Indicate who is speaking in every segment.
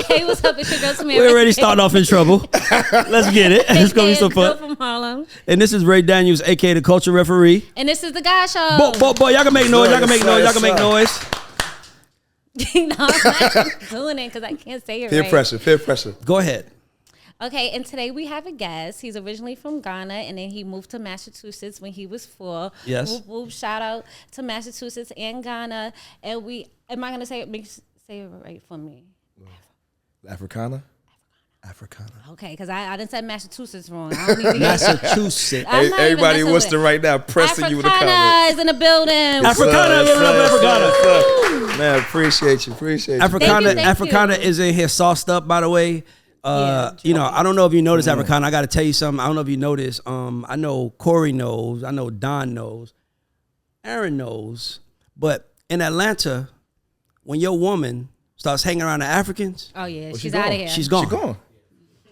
Speaker 1: Hey, what's up? It's your girl Tamara.
Speaker 2: We're already starting off in trouble. Let's get it. It's gonna be so fun.
Speaker 1: From Harlem.
Speaker 2: And this is Ray Daniels, aka the Culture Referee.
Speaker 1: And this is the Guy Show.
Speaker 2: Boy, y'all can make noise. Y'all can make noise. Y'all can make noise.
Speaker 1: No, I'm not doing it because I can't say it
Speaker 3: Peer
Speaker 1: right.
Speaker 3: pressure, peer pressure.
Speaker 2: Go ahead.
Speaker 1: Okay, and today we have a guest. He's originally from Ghana, and then he moved to Massachusetts when he was 4.
Speaker 2: Yes.
Speaker 1: Whoop, whoop, shout out to Massachusetts and Ghana. And am I gonna say it right for me?
Speaker 3: Africana? Africana.
Speaker 1: Okay, because I didn't say Massachusetts wrong. I don't even
Speaker 2: Massachusetts.
Speaker 3: Everybody in Worcester right now pressing you with a comment.
Speaker 1: Africana is in the building.
Speaker 2: Africana, give it up, Africana.
Speaker 3: Man, appreciate you.
Speaker 2: Africana,
Speaker 1: Thank
Speaker 2: Africana
Speaker 1: you.
Speaker 2: is in here sauced up, by the way. I don't know if you noticed Africana. I got to tell you something. I don't know if you noticed. I know Corey knows. I know Don knows. Aaron knows. But in Atlanta, when your woman starts hanging around the Africans,
Speaker 1: Oh yeah,
Speaker 3: Well,
Speaker 1: she's
Speaker 3: she
Speaker 1: out of
Speaker 3: gone.
Speaker 1: here.
Speaker 2: she's gone.
Speaker 3: She gone.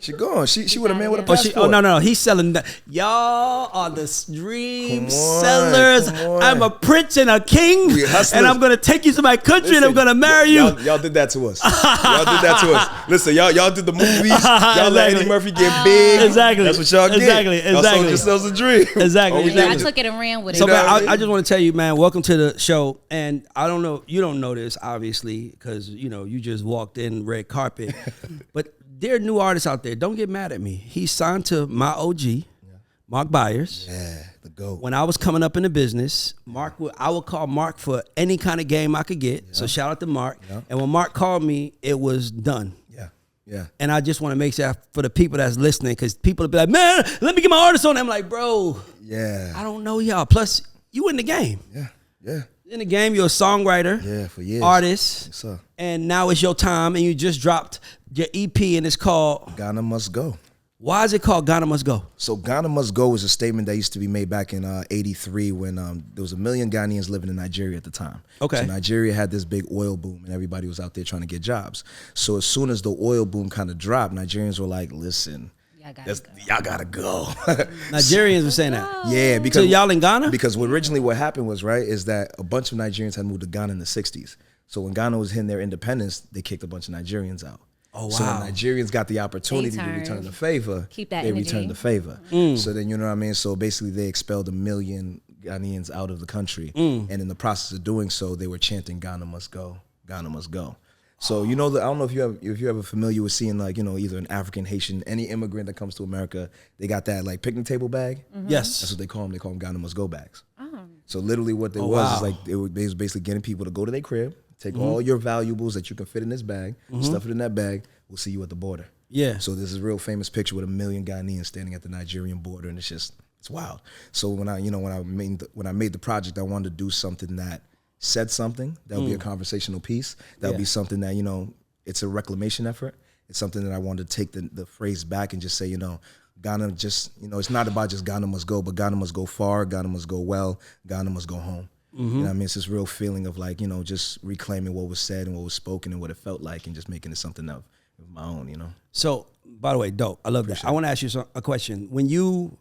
Speaker 3: She gone. She with a man with a
Speaker 2: Oh,
Speaker 3: passport.
Speaker 2: no. He's selling that. Y'all are the dream
Speaker 3: Come on,
Speaker 2: sellers.
Speaker 3: come on.
Speaker 2: I'm a prince and a king,
Speaker 3: We hustlers.
Speaker 2: and I'm going to take you to my country, and I'm going to marry you.
Speaker 3: Y'all did that to us. Y'all did that to us. Listen, y'all did the movies. Y'all let
Speaker 2: Exactly.
Speaker 3: Eddie Murphy get big.
Speaker 2: Exactly.
Speaker 3: That's what y'all get.
Speaker 2: Exactly.
Speaker 3: Y'all sold yourselves a dream.
Speaker 2: Exactly.
Speaker 3: Oh, we
Speaker 1: Yeah, I
Speaker 3: did it.
Speaker 1: took it and ran with it.
Speaker 2: So,
Speaker 3: You know
Speaker 2: man,
Speaker 3: what I mean?
Speaker 2: I just want to tell you, man, welcome to the show. And I don't know, you don't know this, obviously, because, you just walked in red carpet. But there are new artists out there. Don't get mad at me. He's signed to my OG, Mark Byers.
Speaker 3: Yeah, the GOAT.
Speaker 2: When I was coming up in the business, I would call Mark for any kind of game I could get. So shout out to Mark.
Speaker 3: Yeah.
Speaker 2: And when Mark called me, it was done.
Speaker 3: Yeah.
Speaker 2: And I just want to make sure for the people that's listening, because people will be like, man, let me get my artist on. I'm like, bro,
Speaker 3: Yeah.
Speaker 2: I don't know y'all. Plus, you in the game.
Speaker 3: Yeah.
Speaker 2: In the game, you're a songwriter,
Speaker 3: Yeah, for years.
Speaker 2: artist,
Speaker 3: Yes, sir.
Speaker 2: and now it's your time, and you just dropped your EP, and it's called,
Speaker 3: Ghana Must Go.
Speaker 2: why is it called Ghana Must Go?
Speaker 3: So Ghana Must Go is a statement that used to be made back in '83 when there was 1 million Ghanaians living in Nigeria at the time.
Speaker 2: Okay.
Speaker 3: So Nigeria had this big oil boom and everybody was out there trying to get jobs. So as soon as the oil boom kind of dropped, Nigerians were like, listen, y'all gotta go.
Speaker 2: Nigerians were saying that.
Speaker 3: Yeah, because
Speaker 2: So y'all in Ghana?
Speaker 3: Because originally what happened was, right, is that a bunch of Nigerians had moved to Ghana in the 60s. So when Ghana was hitting their independence, they kicked a bunch of Nigerians out.
Speaker 2: Oh,
Speaker 3: So
Speaker 2: wow.
Speaker 3: when Nigerians got the opportunity to return the favor,
Speaker 1: Keep that
Speaker 3: they
Speaker 1: energy.
Speaker 3: returned the favor. So then, you know what I mean? So basically they expelled 1 million Ghanaians out of the country. And in the process of doing so, they were chanting, Ghana must go, Ghana must go. So, I don't know if you're ever familiar with seeing, like, either an African, Haitian, any immigrant that comes to America, they got that, like, picnic table bag.
Speaker 2: Yes.
Speaker 3: That's what they call them. They call them Ghana must go bags. So literally what they was
Speaker 2: wow.
Speaker 3: is like they was basically getting people to go to their crib, take all your valuables that you can fit in this bag, stuff it in that bag. We'll see you at the border.
Speaker 2: Yeah.
Speaker 3: So this is a real famous picture with 1 million Ghanaians standing at the Nigerian border, and it's wild. So when I made the project, I wanted to do something that said something that would be a conversational piece. That would be something that it's a reclamation effort. It's something that I wanted to take the phrase back and just say, Ghana just, it's not about just Ghana must go, but Ghana must go far, Ghana must go well, Ghana must go home. You know what I mean? It's this real feeling of like, just reclaiming what was said and what was spoken and what it felt like and just making it something of my own,
Speaker 2: So, by the way, dope. I love that. I want to ask you a question. When you,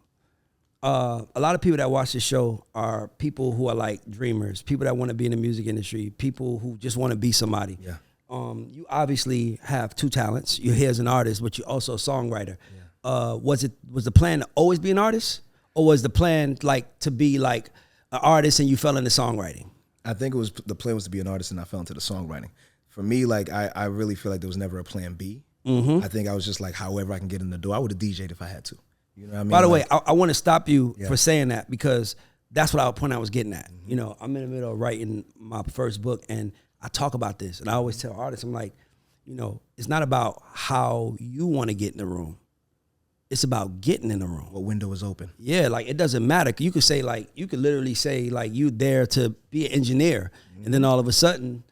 Speaker 2: a lot of people that watch this show are people who are like dreamers, people that want to be in the music industry, people who just want to be somebody.
Speaker 3: Yeah.
Speaker 2: You obviously have 2 talents. You're here as an artist, but you're also a songwriter. Yeah. Was the plan to always be an artist, or was the plan like to be like an artist and you fell into songwriting?
Speaker 3: I think the plan was to be an artist and I fell into the songwriting. For me, like I really feel like there was never a plan B. I think I was just like, however I can get in the door. I would have DJ'd if I had to. You know what I mean?
Speaker 2: By the way, I want to stop you for saying that, because that's what point I was getting at. I'm in the middle of writing my first book, and I talk about this, and I always tell artists, I'm like, it's not about how you want to get in the room. It's about getting in the room.
Speaker 3: What window is open?
Speaker 2: Yeah, like it doesn't matter. You could say literally say like you there to be an engineer, and then all of a sudden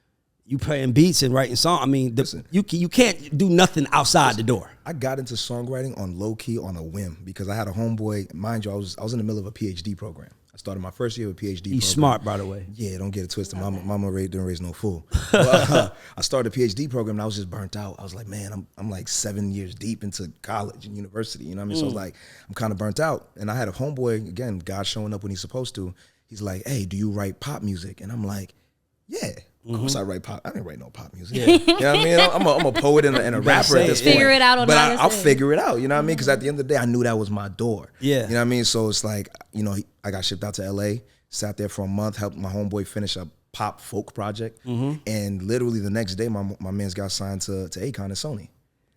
Speaker 2: you playing beats and writing songs. I mean, you can't do nothing outside the door.
Speaker 3: I got into songwriting on low key on a whim because I had a homeboy. Mind you, I was in the middle of a PhD program. I started my first year with PhD.
Speaker 2: He's smart, by the way.
Speaker 3: Yeah, don't get it twisted. Mama didn't raise no fool. But, I started a PhD program and I was just burnt out. I was like, man, I'm like 7 years deep into college and university. You know what I mean? So I was like, I'm kind of burnt out. And I had a homeboy, again, God showing up when he's supposed to. He's like, hey, do you write pop music? And I'm like, yeah. Of course I write pop. I didn't write no pop music. Yeah. You know what I mean? I'm a poet and a rapper at this point.
Speaker 1: Figure it out on
Speaker 3: But I'll figure it out. You know what I mean? Because at the end of the day, I knew that was my door.
Speaker 2: Yeah.
Speaker 3: You know what I mean? So it's like, you know, I got shipped out to LA, sat there for a month, helped my homeboy finish a pop folk project. And literally the next day, my man's got signed to Akon and Sony.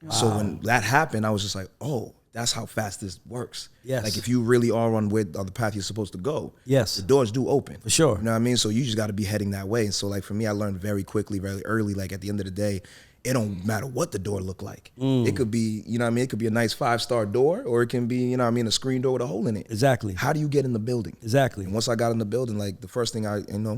Speaker 3: Wow. So when that happened, I was just like, oh, that's how fast this works.
Speaker 2: Yes.
Speaker 3: Like if you really are on the path you're supposed to go,
Speaker 2: yes,
Speaker 3: the doors do open.
Speaker 2: For sure.
Speaker 3: You know what I mean? So you just got to be heading that way. And so like for me, I learned very quickly, very early, like at the end of the day, it don't matter what the door look like. It could be, you know what I mean? It could be a nice 5-star door, or it can be, you know what I mean, a screen door with a hole in it.
Speaker 2: Exactly.
Speaker 3: How do you get in the building?
Speaker 2: Exactly.
Speaker 3: And once I got in the building, like the first thing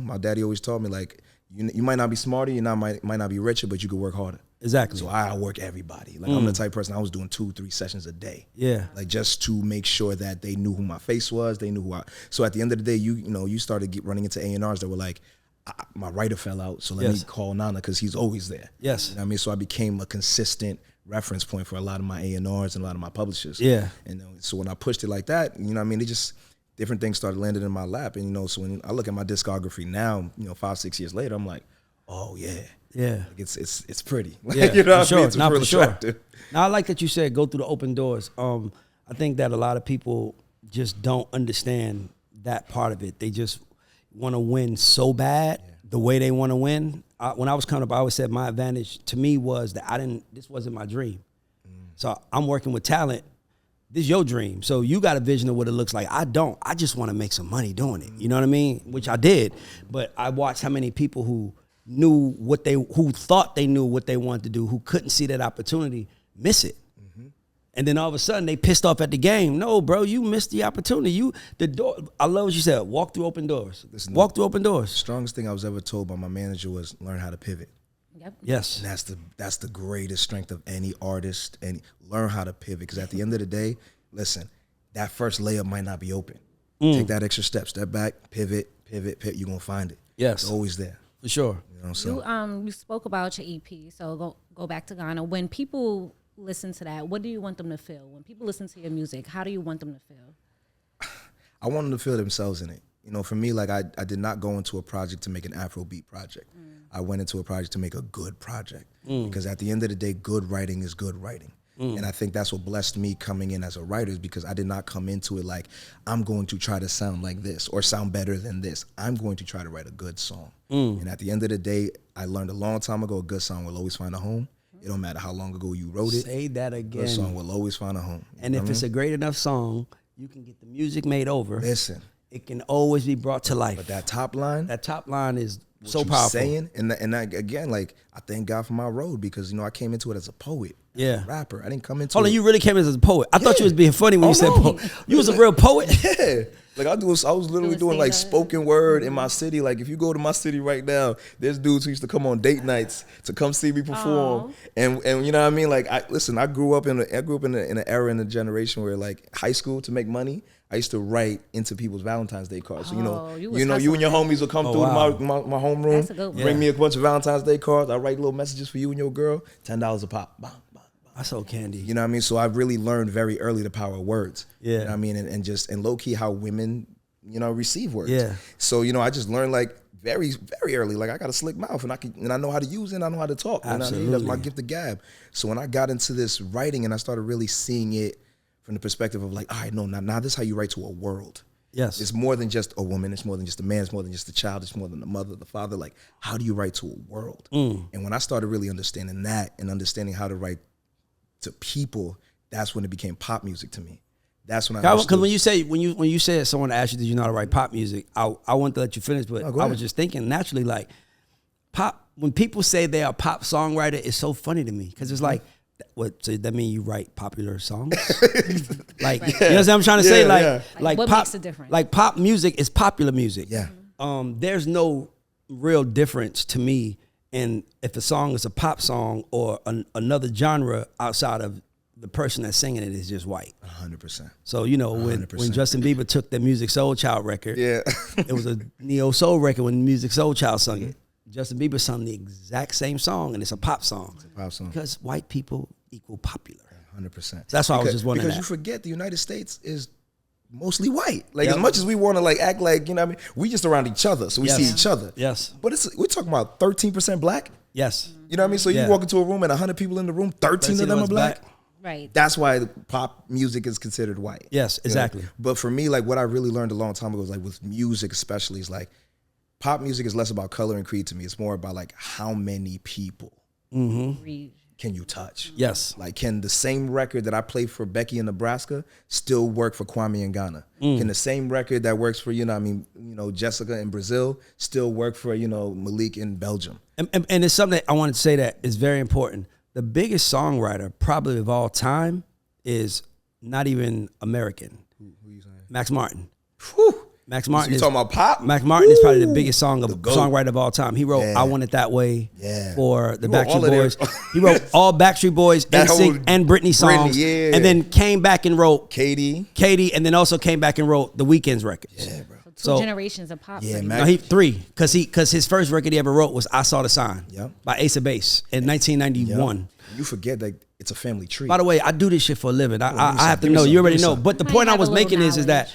Speaker 3: my daddy always told me, like, you might not be smarter, might not be richer, but you could work harder.
Speaker 2: Exactly.
Speaker 3: So I outwork everybody. Like I'm the type of person, I was doing 2-3 sessions a day.
Speaker 2: Yeah.
Speaker 3: Like just to make sure that they knew who my face was, they knew so at the end of the day, you started running into A&Rs that were like, my writer fell out, so let me call Nana because he's always there.
Speaker 2: Yes.
Speaker 3: You know what I mean? So I became a consistent reference point for a lot of my A&Rs and a lot of my publishers.
Speaker 2: Yeah.
Speaker 3: And so when I pushed it like that, you know what I mean, it just, different things started landing in my lap. And, you know, so when I look at my discography now, you know, 5-6 years later, I'm like, oh yeah.
Speaker 2: Yeah.
Speaker 3: Like it's pretty. Like,
Speaker 2: Yeah,
Speaker 3: you know what
Speaker 2: for sure.
Speaker 3: I mean? It's
Speaker 2: Not
Speaker 3: real
Speaker 2: for sure.
Speaker 3: attractive.
Speaker 2: Now I like that you said go through the open doors. I think that a lot of people just don't understand that part of it. They just want to win so bad the way they want to win. When I was coming up, I always said my advantage to me was that this wasn't my dream. So I'm working with talent. This is your dream. So you got a vision of what it looks like. I don't. I just want to make some money doing it. You know what I mean? Which I did. But I watched how many people who thought they knew what they wanted to do, who couldn't see that opportunity, miss it. And then all of a sudden they pissed off at the game. No, bro, you missed the opportunity. The door. I love what you said. Walk through open doors. Walk through open doors.
Speaker 3: The strongest thing I was ever told by my manager was learn how to pivot.
Speaker 1: Yep.
Speaker 2: Yes.
Speaker 3: And that's the greatest strength of any artist. And learn how to pivot, because at the end of the day, listen, that first layup might not be open. Take that extra step back, pivot. You're gonna find it.
Speaker 2: Yes.
Speaker 3: It's always there.
Speaker 2: For sure.
Speaker 3: You know, so
Speaker 1: You spoke about your EP, so go back to Ghana. When people listen to that, what do you want them to feel? When people listen to your music, how do you want them to feel?
Speaker 3: I want them to feel themselves in it. You know, for me, like I did not go into a project to make an Afrobeat project. I went into a project to make a good project, because at the end of the day, good writing is good writing. And I think that's what blessed me coming in as a writer, is because I did not come into it like, I'm going to try to sound like this or sound better than this. I'm going to try to write a good song. And at the end of the day, I learned a long time ago, a good song will always find a home. It don't matter how long ago you wrote it.
Speaker 2: Say that again.
Speaker 3: A good song will always find a home.
Speaker 2: And if it's a great enough song, you can get the music made over.
Speaker 3: Listen.
Speaker 2: It can always be brought to life.
Speaker 3: But that top line
Speaker 2: is
Speaker 3: what
Speaker 2: so
Speaker 3: you
Speaker 2: powerful.
Speaker 3: Saying, and again, like, I thank God for my road, because, you know, I came into it as a poet.
Speaker 2: Yeah.
Speaker 3: A rapper. I didn't come into
Speaker 2: Hold on,
Speaker 3: it.
Speaker 2: you really came in as a poet. I thought you was being funny when you said poet. You was a real poet?
Speaker 3: Yeah. Like I was literally doing like spoken word in my city. Like if you go to my city right now, there's dudes who used to come on date nights to come see me perform. And you know what I mean? Like I grew up in an era, in a generation where, like, high school, to make money, I used to write into people's Valentine's Day cards. So you and your homies will come through my homeroom, bring me a bunch of Valentine's Day cards. I write little messages for you and your girl, $10 a pop. Bam.
Speaker 2: I so candy.
Speaker 3: You know what I mean? So I really learned very early the power of words.
Speaker 2: Yeah.
Speaker 3: You know what I mean? And low key how women, you know, receive words.
Speaker 2: Yeah.
Speaker 3: So, you know, I just learned, like, very, very early. Like, I got a slick mouth, and I know how to use it, and I know how to talk. You know what I mean? That's my gift of gab. So when I got into this writing and I started really seeing it from the perspective of, like, all right, no, now this is how you write to a world.
Speaker 2: Yes.
Speaker 3: It's more than just a woman. It's more than just a man. It's more than just a child. It's more than the mother, the father. Like, how do you write to a world? And when I started really understanding that and understanding how to write to people, that's when it became pop music to me. That's when I
Speaker 2: because when you said someone asked you, did you know how to write pop music? I wanted to let you finish, but I was just thinking naturally, like, pop. When people say they are a pop songwriter, it's so funny to me, because it's like, what? So that mean you write popular songs? Like, you know what I'm trying to say? Like
Speaker 1: what
Speaker 2: pop,
Speaker 1: makes it different?
Speaker 2: Like, pop music is popular music.
Speaker 3: Yeah.
Speaker 2: There's no real difference to me in if a song is a pop song or another genre outside of the person that's singing it is just white.
Speaker 3: 100%.
Speaker 2: So, you know, when
Speaker 3: 100%.
Speaker 2: Justin Bieber took the Music Soul Child record,
Speaker 3: Yeah.
Speaker 2: it was a neo soul record when Music Soul Child sung it. Justin Bieber sung the exact same song, and it's a pop song.
Speaker 3: It's a pop song.
Speaker 2: Because white people equal popular.
Speaker 3: 100%.
Speaker 2: So that's why I was just wondering
Speaker 3: because
Speaker 2: that.
Speaker 3: you forget the United States is mostly white. Like
Speaker 2: Yep.
Speaker 3: as much as we want to like act like, you know what I mean, we just around each other, so we
Speaker 2: Yes.
Speaker 3: see each other.
Speaker 2: Yes.
Speaker 3: But we're talking about 13% black.
Speaker 2: Yes.
Speaker 3: You know what I mean? So
Speaker 2: Yeah.
Speaker 3: you walk into a room and 100 people in the room, 13 of them are black.
Speaker 1: Right.
Speaker 3: That's why the pop music is considered white.
Speaker 2: Yes,
Speaker 3: You know?
Speaker 2: exactly.
Speaker 3: But for me, like what I really learned a long time ago is like with music especially is like pop music is less about color and creed to me. It's more about like how many people
Speaker 1: Read.
Speaker 3: can you touch?
Speaker 2: Yes.
Speaker 3: Like, can the same record that I play for Becky in Nebraska still work for Kwame in Ghana? Can the same record that works for, Jessica in Brazil still work for, Malik in Belgium?
Speaker 2: And it's something that I wanted to say that is very important. The biggest songwriter probably of all time is not even American.
Speaker 3: Who you saying?
Speaker 2: Max Martin.
Speaker 3: Whew.
Speaker 2: Max Martin
Speaker 3: You
Speaker 2: is
Speaker 3: talking about pop?
Speaker 2: Max Martin is probably the
Speaker 3: Woo!
Speaker 2: biggest
Speaker 3: GOAT.
Speaker 2: songwriter of all time. He wrote
Speaker 3: Yeah.
Speaker 2: "I Want It That Way"
Speaker 3: Yeah.
Speaker 2: for the
Speaker 3: He wrote all
Speaker 2: Backstreet
Speaker 3: of
Speaker 2: Boys.
Speaker 3: their-
Speaker 2: He wrote all Backstreet Boys,
Speaker 3: That
Speaker 2: NSYNC,
Speaker 3: whole
Speaker 2: and Britney songs,
Speaker 3: Britney, yeah.
Speaker 2: and then came back and wrote
Speaker 3: Katie.
Speaker 2: and then also came back and wrote the Weeknd's records.
Speaker 3: Yeah, bro.
Speaker 1: So
Speaker 2: So-
Speaker 1: generations of pop.
Speaker 3: Yeah,
Speaker 1: pretty
Speaker 3: Mac-
Speaker 2: No, he three because his first record he ever wrote was "I Saw the Sign"
Speaker 3: Yep.
Speaker 2: by Ace of Base in 1991.
Speaker 3: You forget that it's a family tree.
Speaker 2: By the way, I do this shit for a living.
Speaker 3: give me
Speaker 2: I
Speaker 3: some,
Speaker 2: have to
Speaker 3: give me
Speaker 2: know.
Speaker 3: some,
Speaker 2: You already
Speaker 3: give me
Speaker 2: know.
Speaker 3: some.
Speaker 2: But the
Speaker 1: Might
Speaker 2: point I
Speaker 1: have a
Speaker 2: was
Speaker 1: little
Speaker 2: making is that
Speaker 1: knowledge.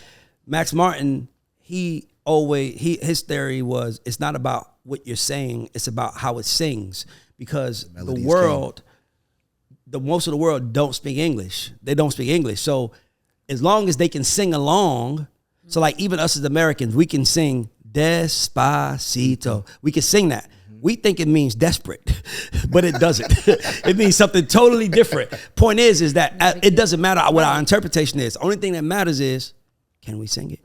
Speaker 2: Max Martin, his theory was it's not about what you're saying, it's about how it sings. Because the
Speaker 3: melody is
Speaker 2: world, most of the world don't speak English. They don't speak English. So as long as they can sing along, so like even us as Americans, we can sing Despacito. We can sing that. We think it means desperate, but it doesn't. It means something totally different. Point is that it doesn't matter what our interpretation is. Only thing that matters is, can we sing it?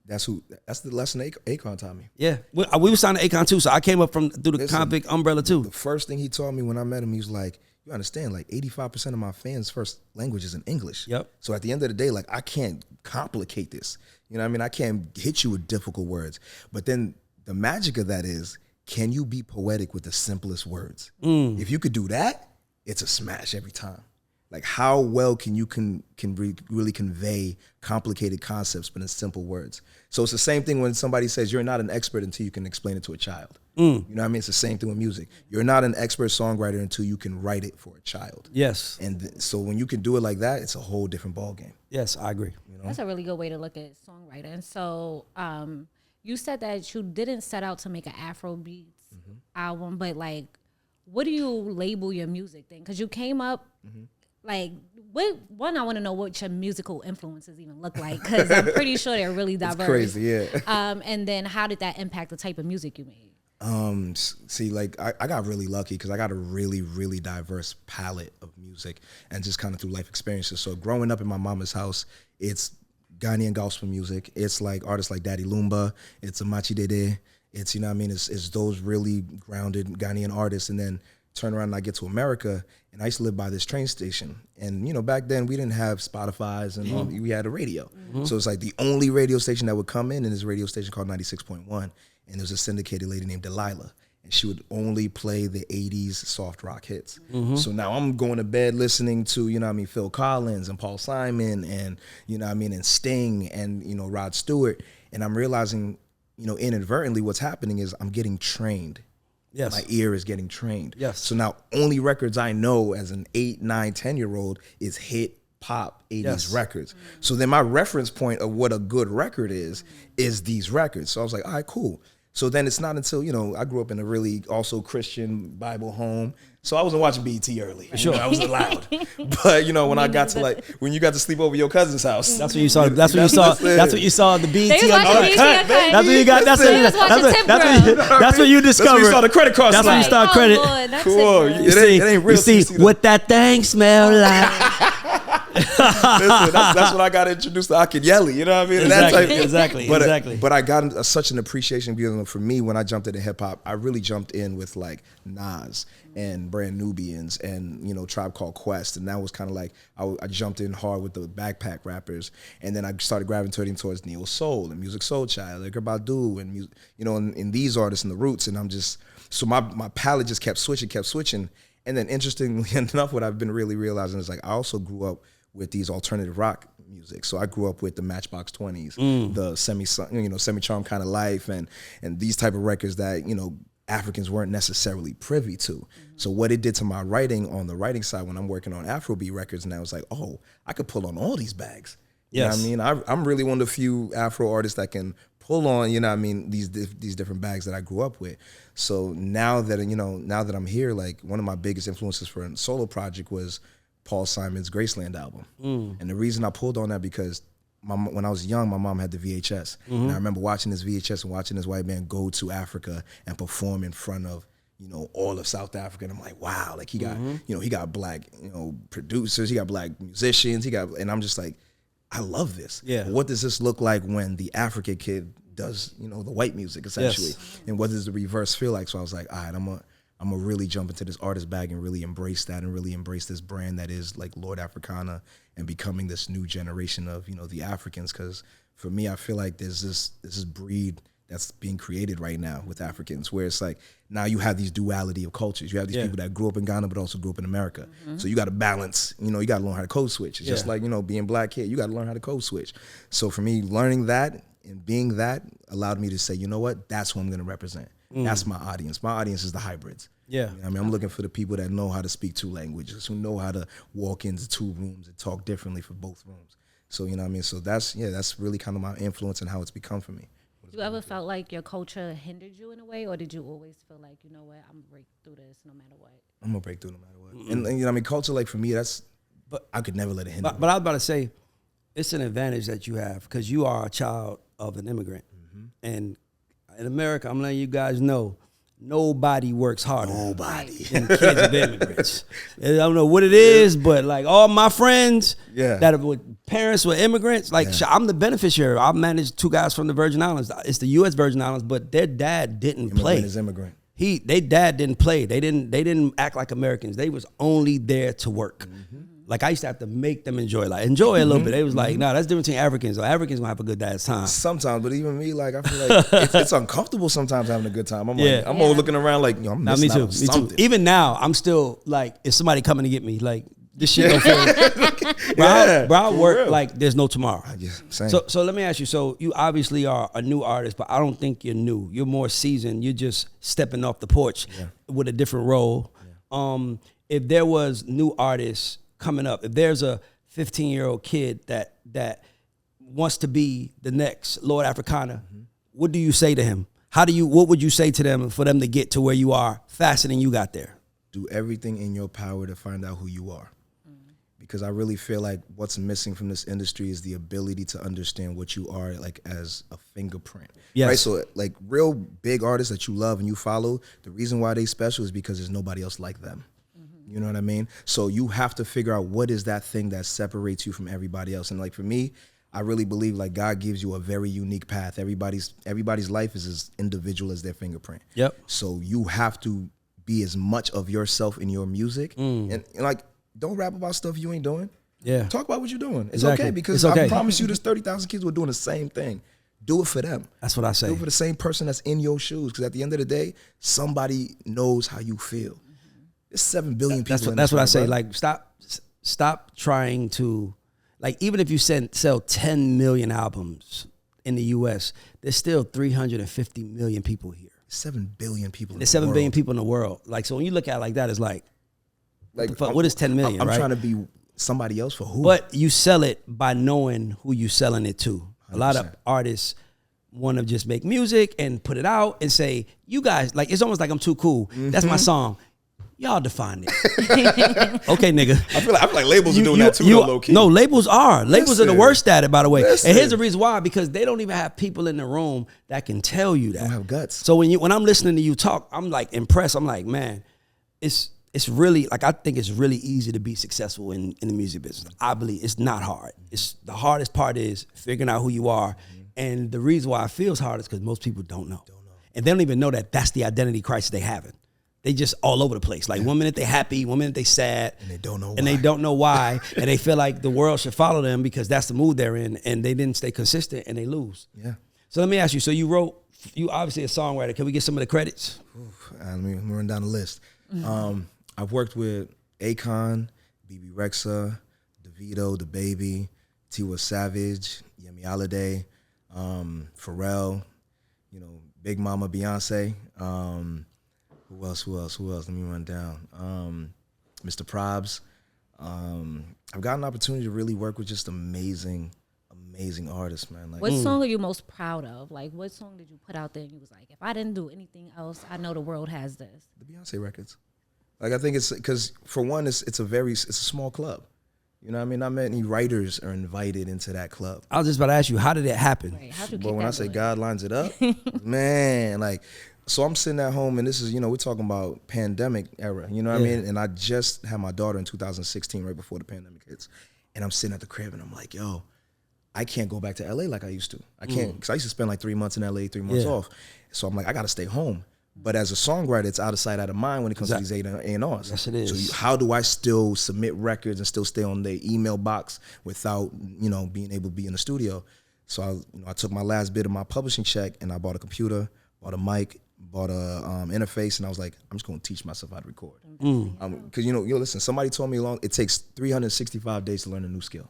Speaker 3: That's the lesson Akon taught me.
Speaker 2: Yeah, we were signed to Akon too, so I came up through the
Speaker 3: Listen,
Speaker 2: convict umbrella too.
Speaker 3: The first thing he taught me when I met him, he was like, you understand, like 85% of my fans' first language is in English.
Speaker 2: Yep.
Speaker 3: So at the end of the day, like I can't complicate this. You know what I mean? I can't hit you with difficult words. But then the magic of that is, can you be poetic with the simplest words? If you could do that, it's a smash every time. Like how well can you really convey complicated concepts but in simple words? So it's the same thing when somebody says you're not an expert until you can explain it to a child. You know what I mean? It's the same thing with music. You're not an expert songwriter until you can write it for a child.
Speaker 2: Yes,
Speaker 3: And so when you can do it like that, it's a whole different ballgame.
Speaker 2: yes, I agree.
Speaker 1: That's a really good way to look at songwriting. And so you said that you didn't set out to make an Afrobeats album, but like, what do you label your music then? Because you came up, like, I want to know what your musical influences even look like, because I'm pretty sure they're really diverse.
Speaker 3: It's crazy, yeah.
Speaker 1: And then how did that impact the type of music you made?
Speaker 3: See, like I got really lucky because I got a really, really diverse palette of music and just kind of through life experiences. So growing up in my mama's house, it's Ghanaian gospel music. It's like artists like Daddy Lumba. It's Amachi Dede. It's, you know what I mean? It's those really grounded Ghanaian artists. And then turn around and I get to America and I used to live by this train station. And, you know, back then we didn't have Spotify's and all, we had a radio. So it's like the only radio station that would come in this radio station called 96.1. And there was a syndicated lady named Delilah. And she would only play the 80s soft rock hits. So now I'm going to bed listening to, you know what I mean, Phil Collins and Paul Simon and, you know what I mean, and Sting and, you know, Rod Stewart. And I'm realizing, you know, inadvertently what's happening is I'm getting trained.
Speaker 2: Yes.
Speaker 3: My ear is getting trained.
Speaker 2: Yes.
Speaker 3: So now only records I know as an 8, 9, 10-year-old is hit pop 80s
Speaker 2: Yes.
Speaker 3: records. So then my reference point of what a good record is these records. So I was like, all right, cool. So then it's not until, you know, I grew up in a really also Christian Bible home. So I wasn't watching BET early.
Speaker 2: Sure.
Speaker 3: You know, I was allowed. But, you know, when I got to like, when you got to sleep over your cousin's house.
Speaker 2: That's what you saw. That's what you saw. That's what you saw. The BET.
Speaker 1: They was watching
Speaker 2: Uncut.
Speaker 1: BET Uncut.
Speaker 2: That's what you got. That's
Speaker 1: They was watching
Speaker 2: that's what you
Speaker 3: That's
Speaker 2: discovered.
Speaker 3: when you saw the credit card
Speaker 2: That's when you
Speaker 3: slide.
Speaker 2: start credit.
Speaker 1: Lord, that's
Speaker 3: Cool.
Speaker 1: it, bro.
Speaker 3: It ain't real
Speaker 2: You
Speaker 3: till you
Speaker 2: see
Speaker 3: see
Speaker 2: what that thing smell like.
Speaker 3: Listen, that's when I got introduced to Akinyele, you know what I mean? And that
Speaker 2: Exactly,
Speaker 3: type-
Speaker 2: exactly,
Speaker 3: but,
Speaker 2: exactly.
Speaker 3: But I got such an appreciation because for me, when I jumped into hip hop, I really jumped in with like Nas and Brand Nubians and, you know, Tribe Called Quest. And that was kind of like, I jumped in hard with the backpack rappers. And then I started gravitating towards Neo Soul and Music Soul Child, Erykah Badu and, you know, and these artists and the Roots. And I'm just, so my palette just kept switching. And then interestingly enough, what I've been really realizing is like I also grew up with these alternative rock music. So I grew up with the Matchbox 20s, the Semi-Charmed Kind of Life, and these type of records that, you know, Africans weren't necessarily privy to. So what it did to my writing on the writing side when I'm working on Afrobeat records, and I was like, oh, I could pull on all these bags. You know what I mean? I'm really one of the few Afro artists that can pull on, you know what I mean, these different bags that I grew up with. So now that, you know, now that I'm here, like one of my biggest influences for a solo project was Paul Simon's Graceland album. And the reason I pulled on that because when I was young, my mom had the VHS. And I remember watching this VHS and watching this white man go to Africa and perform in front of, you know, all of South Africa. And I'm like, wow, like he got, you know, he got black, you know, producers, he got black musicians, and I'm just like, I love this. Yeah. What does this look like when the African kid does, you know, the white music essentially? Yes. And what does the reverse feel like? So I was like, all right, I'm gonna really jump into this artist bag and really embrace that and really embrace this brand that is like Lord Africana and becoming this new generation of, you know, the Africans. Because for me, I feel like there's this breed that's being created right now with Africans, where it's like now you have these duality of cultures. You have these people that grew up in Ghana but also grew up in America. So you got to balance, you know, you got to learn how to code switch. It's just like, you know, being black here, you got to learn how to code switch. So for me, learning that and being that allowed me to say, you know what, that's who I'm going to represent. That's my audience. My audience is the hybrids. Yeah. You know, I mean, I'm looking for the people that know how to speak two languages, who know how to walk into two rooms and talk differently for both rooms. So, you know what I mean? So that's really kind of my influence and how it's become for me.
Speaker 1: You ever felt like your culture hindered you in a way, or did you always feel like, you know what, I'm gonna break through this no matter what?
Speaker 3: I'm gonna break through no matter what. And you know, I mean, culture, like for me, but I could never let it hinder me.
Speaker 2: But I was about to say, it's an advantage that you have because you are a child of an immigrant, and in America, I'm letting you guys know, nobody works harder.
Speaker 3: Nobody.
Speaker 2: Than kids of immigrants. I don't know what it is, but like all my friends that are with parents were immigrants, like I'm the beneficiary. I've managed 2 guys from the Virgin Islands. It's the U.S. Virgin Islands, but their dad didn't play.
Speaker 3: Is immigrant.
Speaker 2: Their dad didn't play. They didn't act like Americans. They was only there to work. Like I used to have to make them enjoy a little bit. They was like, nah, that's different between Africans. So Africans gonna have a good dad's time.
Speaker 3: Sometimes, but even me, like I feel like it's uncomfortable sometimes having a good time. I'm like, I'm all looking around like, I'm missing out on something.
Speaker 2: Even now, I'm still like, if somebody coming to get me, like this shit don't feel. Bro, I work like there's no tomorrow. So let me ask you. So you obviously are a new artist, but I don't think you're new. You're more seasoned. You're just stepping off the porch with a different role. If there was new artists coming up, if there's a 15-year-old kid that wants to be the next Lord Africana, what do you say to him? What would you say to them for them to get to where you are faster than you got there?
Speaker 3: Do everything in your power to find out who you are. Because I really feel like what's missing from this industry is the ability to understand what you are like as a fingerprint. Yes. Right? So like real big artists that you love and you follow, the reason why they special is because there's nobody else like them. You know what I mean? So you have to figure out what is that thing that separates you from everybody else. And like for me, I really believe like God gives you a very unique path. Everybody's life is as individual as their fingerprint. Yep. So you have to be as much of yourself in your music and like don't rap about stuff you ain't doing. Yeah. Talk about what you're doing. It's okay because I promise you there's 30,000 kids who are doing the same thing. Do it for them. That's what I say. Do it for the same person that's in your shoes because at the end of the day, somebody knows how you feel. There's 7 billion people.
Speaker 2: That's what I say. Like, stop trying to, like, even if you sell 10 million albums in the U.S., there's still 350 million people here.
Speaker 3: 7 billion people.
Speaker 2: There's 7 billion people in the world. Like, so when you look at it like that, it's like what is 10 million?
Speaker 3: I'm
Speaker 2: right?
Speaker 3: trying to be somebody else for who?
Speaker 2: But you sell it by knowing who you selling it to. 100%. A lot of artists want to just make music and put it out and say, you guys, like, it's almost like I'm too cool. That's my song. Y'all define it. Okay, nigga.
Speaker 3: I feel like labels are doing that too, low key.
Speaker 2: No, labels are. Labels are the worst at it, by the way. And here's the reason why, because they don't even have people in the room that can tell you that.
Speaker 3: They don't have guts.
Speaker 2: So when I'm listening to you talk, I'm like impressed. I'm like, man, it's really, like, I think it's really easy to be successful in the music business. I believe it's not hard. It's the hardest part is figuring out who you are. And the reason why I feel it's hard is because most people don't know. And they don't even know that that's the identity crisis they having. They just all over the place. Like 1 minute they happy, 1 minute they sad.
Speaker 3: And they don't know why.
Speaker 2: And they don't know why. And they feel like the world should follow them because that's the mood they're in. And they didn't stay consistent and they lose. Yeah. So let me ask you, so you obviously a songwriter. Can we get some of the credits?
Speaker 3: Let me run down the list. I've worked with Akon, BB Rexa, DeVito, The Baby, Tiwa Savage, Yemi Alade, Pharrell, you know, Big Mama Beyonce. Who else? Let me run down. Mr. Probs. I've got an opportunity to really work with just amazing artists, man. Like,
Speaker 1: what song are you most proud of? Like, what song did you put out there and you was like, if I didn't do anything else, I know the world has this?
Speaker 3: The Beyonce records. Like, I think it's because, for one, it's a small club. You know what I mean? Not many writers are invited into that club.
Speaker 2: I was just about to ask you, how did it happen?
Speaker 1: Right. How'd you
Speaker 3: But
Speaker 1: keep
Speaker 3: when
Speaker 1: that
Speaker 3: I say
Speaker 1: going?
Speaker 3: God lines it up, man, like, so I'm sitting at home, and this is, you know, we're talking about pandemic era, you know what I mean? And I just had my daughter in 2016, right before the pandemic hits. And I'm sitting at the crib, and I'm like, yo, I can't go back to LA like I used to. I can't, because I used to spend like 3 months in LA, 3 months off. So I'm like, I got to stay home. But as a songwriter, it's out of sight, out of mind when it comes to these A&Rs.
Speaker 2: Yes, it is.
Speaker 3: So how do I still submit records and still stay on the email box without, you know, being able to be in the studio? So I took my last bit of my publishing check and I bought a computer, bought a mic, bought a interface, and I was like, I'm just going to teach myself how to record. Because, you know, listen, somebody told me it takes 365 days to learn a new skill.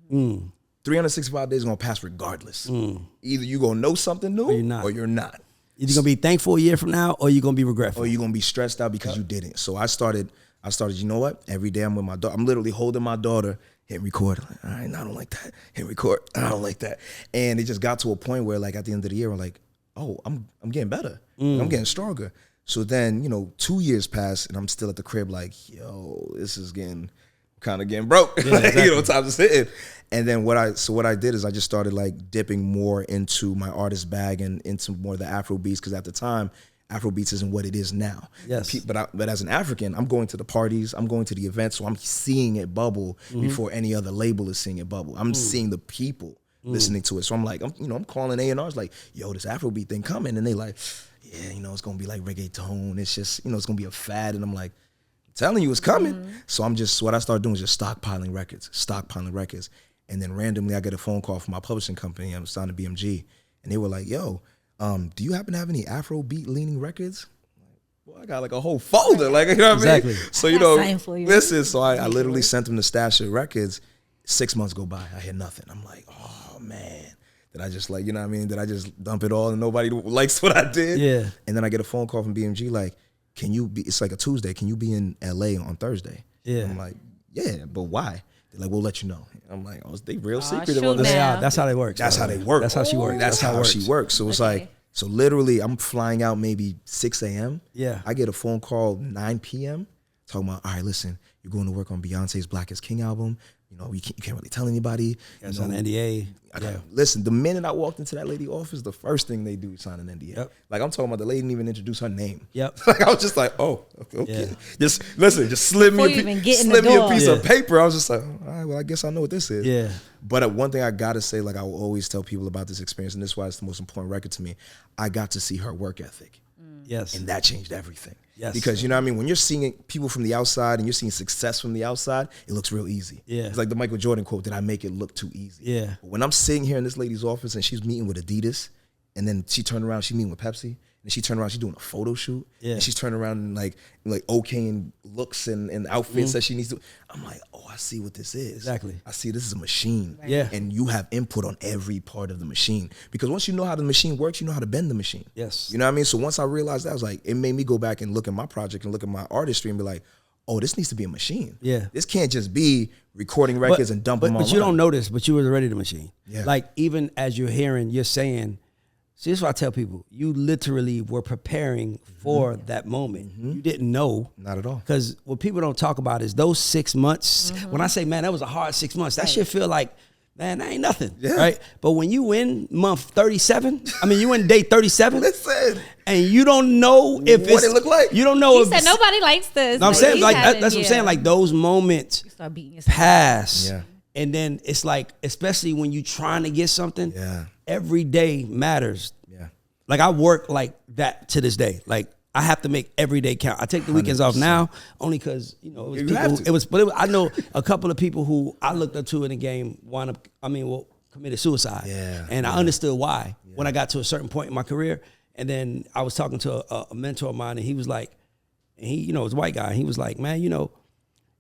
Speaker 3: 365 days is going to pass regardless. Either you're going to know something new or you're not.
Speaker 2: You're going to be thankful a year from now, or you're going to be regretful.
Speaker 3: Or you're going to be stressed out because you didn't. So I started, you know what? Every day I'm with my daughter. I'm literally holding my daughter, hit record. Like, all right, no, I don't like that. Hit record. I don't like that. And it just got to a point where, like, at the end of the year, I'm like, oh, I'm getting better. I'm getting stronger. So then, you know, 2 years pass, and I'm still at the crib like, yo, this is getting broke.
Speaker 2: Yeah, exactly.
Speaker 3: You know, time to sit in. And then what I did is I just started like dipping more into my artist bag and into more of the Afrobeats, because at the time, Afrobeats isn't what it is now.
Speaker 2: Yes.
Speaker 3: But as an African, I'm going to the parties, I'm going to the events, so I'm seeing it bubble before any other label is seeing it bubble. I'm seeing the people listening to it. So I'm like, I'm calling A&Rs like, yo, this Afrobeat thing coming. And they like, yeah, you know, it's going to be like reggaeton. It's just, you know, it's going to be a fad. And I'm like, I'm telling you it's coming. So what I started doing was just stockpiling records. And then randomly I get a phone call from my publishing company. I'm signed to BMG. And they were like, yo, do you happen to have any Afrobeat leaning records? Well, I got like a whole folder, like, you know what I mean? So, you know, listen, so I literally sent them the stash of records. 6 months go by, I hear nothing. I'm like, oh man. Did I just, like, you know what I mean? Did I just dump it all and nobody likes what I did?
Speaker 2: Yeah.
Speaker 3: And then I get a phone call from BMG like, it's like a Tuesday, can you be in LA on Thursday?
Speaker 2: Yeah.
Speaker 3: I'm like, yeah, but why? They're like, we'll let you know. I'm like, oh, they real secretive
Speaker 1: shoot
Speaker 3: on this.
Speaker 1: now.
Speaker 2: That's how they work.
Speaker 3: That's how they work.
Speaker 2: That's how she works.
Speaker 3: That's how she works. So it's like, so literally I'm flying out maybe 6 a.m.
Speaker 2: Yeah.
Speaker 3: I get a phone call 9 p.m. talking about, all right, listen, you're going to work on Beyonce's Black is King album. You know, you can't really tell anybody.
Speaker 2: It's on NDA.
Speaker 3: Listen, the minute I walked into that lady office, the first thing they do is sign an NDA. Yep. Like, I'm talking about the lady didn't even introduce her name.
Speaker 2: Yep.
Speaker 3: Like, I was just like, oh, okay. Yeah. Just slip me a piece of paper. I was just like, all right, well, I guess I know what this is.
Speaker 2: Yeah.
Speaker 3: But one thing I got to say, like, I will always tell people about this experience, and this is why it's the most important record to me. I got to see her work ethic.
Speaker 2: Yes.
Speaker 3: And that changed everything.
Speaker 2: Yes.
Speaker 3: Because, you know what I mean? When you're seeing people from the outside and you're seeing success from the outside, it looks real easy.
Speaker 2: Yeah.
Speaker 3: It's like the Michael Jordan quote, did I make it look too easy?
Speaker 2: Yeah.
Speaker 3: But when I'm sitting here in this lady's office and she's meeting with Adidas, and then she turned around, she's meeting with Pepsi, and she turned around, she's doing a photo shoot, and she's turning around and like okaying looks and outfits that she needs to. I'm like, oh, I see what this is.
Speaker 2: Exactly.
Speaker 3: I see this is a machine.
Speaker 2: Right. Yeah.
Speaker 3: And you have input on every part of the machine. Because once you know how the machine works, you know how to bend the machine.
Speaker 2: Yes.
Speaker 3: You know what I mean? So once I realized that, I was like, it made me go back and look at my project and look at my artistry and be like, oh, this needs to be a machine.
Speaker 2: Yeah.
Speaker 3: This can't just be recording records and dumping them
Speaker 2: But
Speaker 3: online.
Speaker 2: you don't notice, but you were already the machine.
Speaker 3: Yeah.
Speaker 2: Like, even as you're hearing, you're saying, see, this is what I tell people. You literally were preparing for that moment. You didn't know.
Speaker 3: Not at all.
Speaker 2: Because what people don't talk about is those 6 months. When I say, man, that was a hard 6 months, that shit feel like, man, that ain't nothing.
Speaker 3: Yeah.
Speaker 2: Right? But when you in month 37, I mean, you in day 37.
Speaker 3: Listen.
Speaker 2: And you don't know if
Speaker 3: what it look like.
Speaker 2: You don't know
Speaker 1: He
Speaker 2: if
Speaker 1: said nobody likes this.
Speaker 2: No, I'm saying, like, that's what I'm
Speaker 1: yeah.
Speaker 2: saying. Like, those moments
Speaker 1: You start beating yourself.
Speaker 2: pass.
Speaker 3: Yeah.
Speaker 2: And then it's like, especially when you trying to get something,
Speaker 3: Yeah.
Speaker 2: every day matters.
Speaker 3: Yeah.
Speaker 2: Like, I work like that to this day. Like, I have to make every day count. I take the weekends off now only because, you know, it was people I know a couple of people who I looked up to in the game committed suicide.
Speaker 3: Yeah.
Speaker 2: And I understood why when I got to a certain point in my career. And then I was talking to a mentor of mine, and he was like, And he, you know, was a white guy. And he was like, man, you know,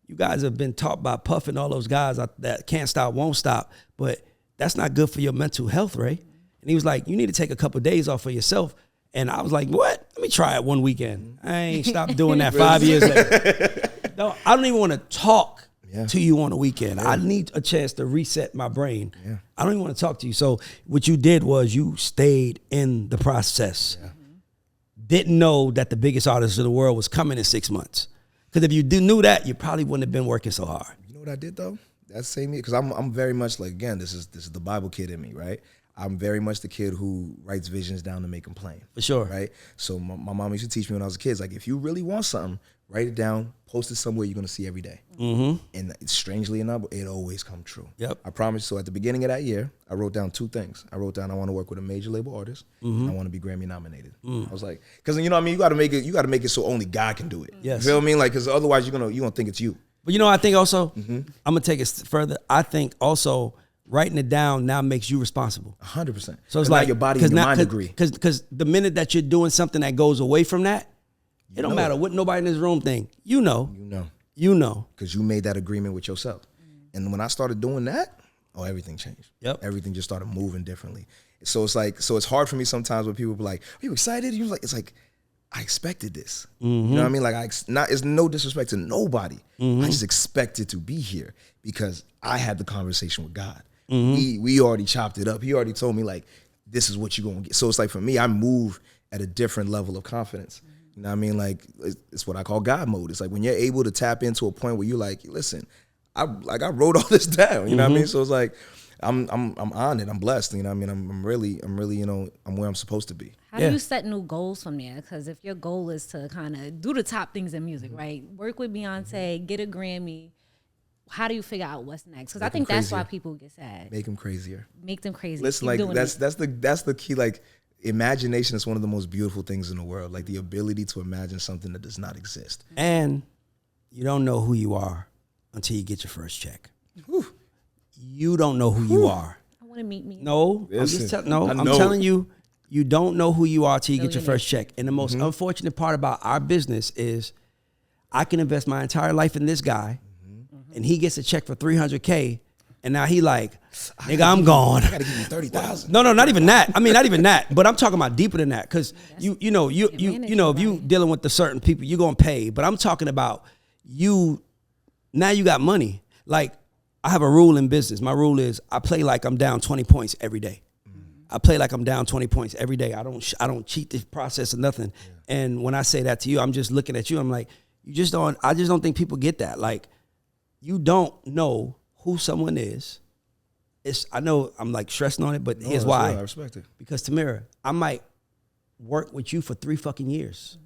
Speaker 2: you guys have been taught by Puff and all those guys that can't stop, won't stop. But that's not good for your mental health, Ray. And he was like, you need to take a couple of days off for yourself. And I was like, what? Let me try it one weekend. I ain't stopped doing that 5 years later. No, I don't even want to talk to you on a weekend. I need a chance to reset my brain. I don't even want to talk to you. So what you did was you stayed in the process. Didn't know that the biggest artist in the world was coming in 6 months. Because if you knew that, you probably wouldn't have been working so hard.
Speaker 3: You know what I did though? That same year, because I'm very much like, again, this is the Bible kid in me, right? I'm very much the kid who writes visions down to make them plain. For
Speaker 2: sure.
Speaker 3: Right? So my mom used to teach me when I was a kid, it's like, if you really want something, write it down, post it somewhere you're going to see every day. And strangely enough, it always come true. I promise. So at the beginning of that year, I wrote down 2 things. I wrote down I want to work with a major label artist, and I want to be Grammy nominated. I was like, because you know what I mean, you got to make it so only God can do it. You feel what I mean? Like, because otherwise you're gonna think it's you.
Speaker 2: But you know, I think also, I'm gonna take it further. I think also writing it down now makes you responsible.
Speaker 3: 100%.
Speaker 2: So it's like
Speaker 3: your body and your mind agree.
Speaker 2: Because the minute that you're doing something that goes away from that, it don't matter what nobody in this room think. You know.
Speaker 3: Because you made that agreement with yourself. And when I started doing that, everything changed. Everything just started moving differently. So it's hard for me sometimes when people be like, "Are you excited?" You like, it's like, I expected this. You know what I mean? Like, it's no disrespect to nobody. I just expected to be here because I had the conversation with God. We already chopped it up. He already told me, like, this is what you're going to get. So it's like, for me, I move at a different level of confidence. You know what I mean? Like, it's what I call God mode. It's like when you're able to tap into a point where you're like, listen, I wrote all this down. You know what I mean? So it's like, I'm on it. I'm blessed. You know what I mean? I'm really, you know, I'm where I'm supposed to be.
Speaker 1: How do you set new goals from there? Because if your goal is to kind of do the top things in music, right? Work with Beyonce, get a Grammy. How do you figure out what's next? Because I think that's why people get sad.
Speaker 3: Make them crazier.
Speaker 1: Make them crazy.
Speaker 3: Listen, like that's the key. Like, imagination is one of the most beautiful things in the world. Like, the ability to imagine something that does not exist.
Speaker 2: And you don't know who you are until you get your first check. You don't know who you are.
Speaker 1: I want to meet me.
Speaker 2: No, I'm telling you, you don't know who you are till you get your first check. And the most unfortunate part about our business is I can invest my entire life in this guy, and he gets a check for $300K, and now he like, nigga, I'm gone.
Speaker 3: I gotta give you 30,000.
Speaker 2: No, not even that. I mean, not even that. But I'm talking about deeper than that, because you know, if you dealing with the certain people, you're gonna pay. But I'm talking about you. Now you got money. Like, I have a rule in business. My rule is I play like I'm down 20 points every day. I play like I'm down 20 points every day. I don't cheat the process or nothing. And when I say that to you, I'm just looking at you. I'm like, I just don't think people get that. Like, you don't know who someone is. I know I'm like stressing on it, but here's why.
Speaker 3: Real. I respect it.
Speaker 2: Because Tamira, I might work with you for 3 fucking years,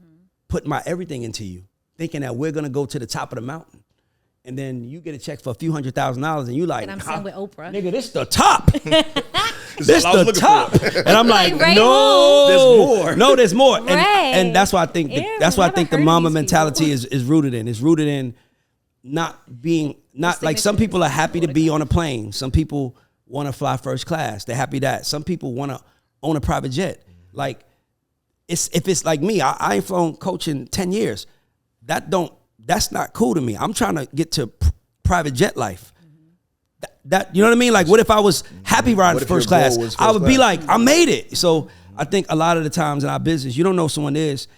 Speaker 2: put my everything into you, thinking that we're gonna go to the top of the mountain. And then you get a check for a few $100,000 and you like,
Speaker 1: and I'm sitting with Oprah.
Speaker 2: Nigga, this the top. This the top. And I'm like,
Speaker 1: Ray,
Speaker 2: no,
Speaker 3: there's more.
Speaker 2: No, there's more.
Speaker 1: Right.
Speaker 2: And that's why I think the mama mentality is rooted in. It's rooted in not like, some people are happy to be on a plane. Some people want to fly first class. They're happy that. Some people want to own a private jet. Like, if it's like me, I ain't flown coach in 10 years. That's not cool to me. I'm trying to get to private jet life. That you know what I mean? Like, what if I was happy riding first class? I would be like, I made it. So I think a lot of the times in our business, you don't know who someone is.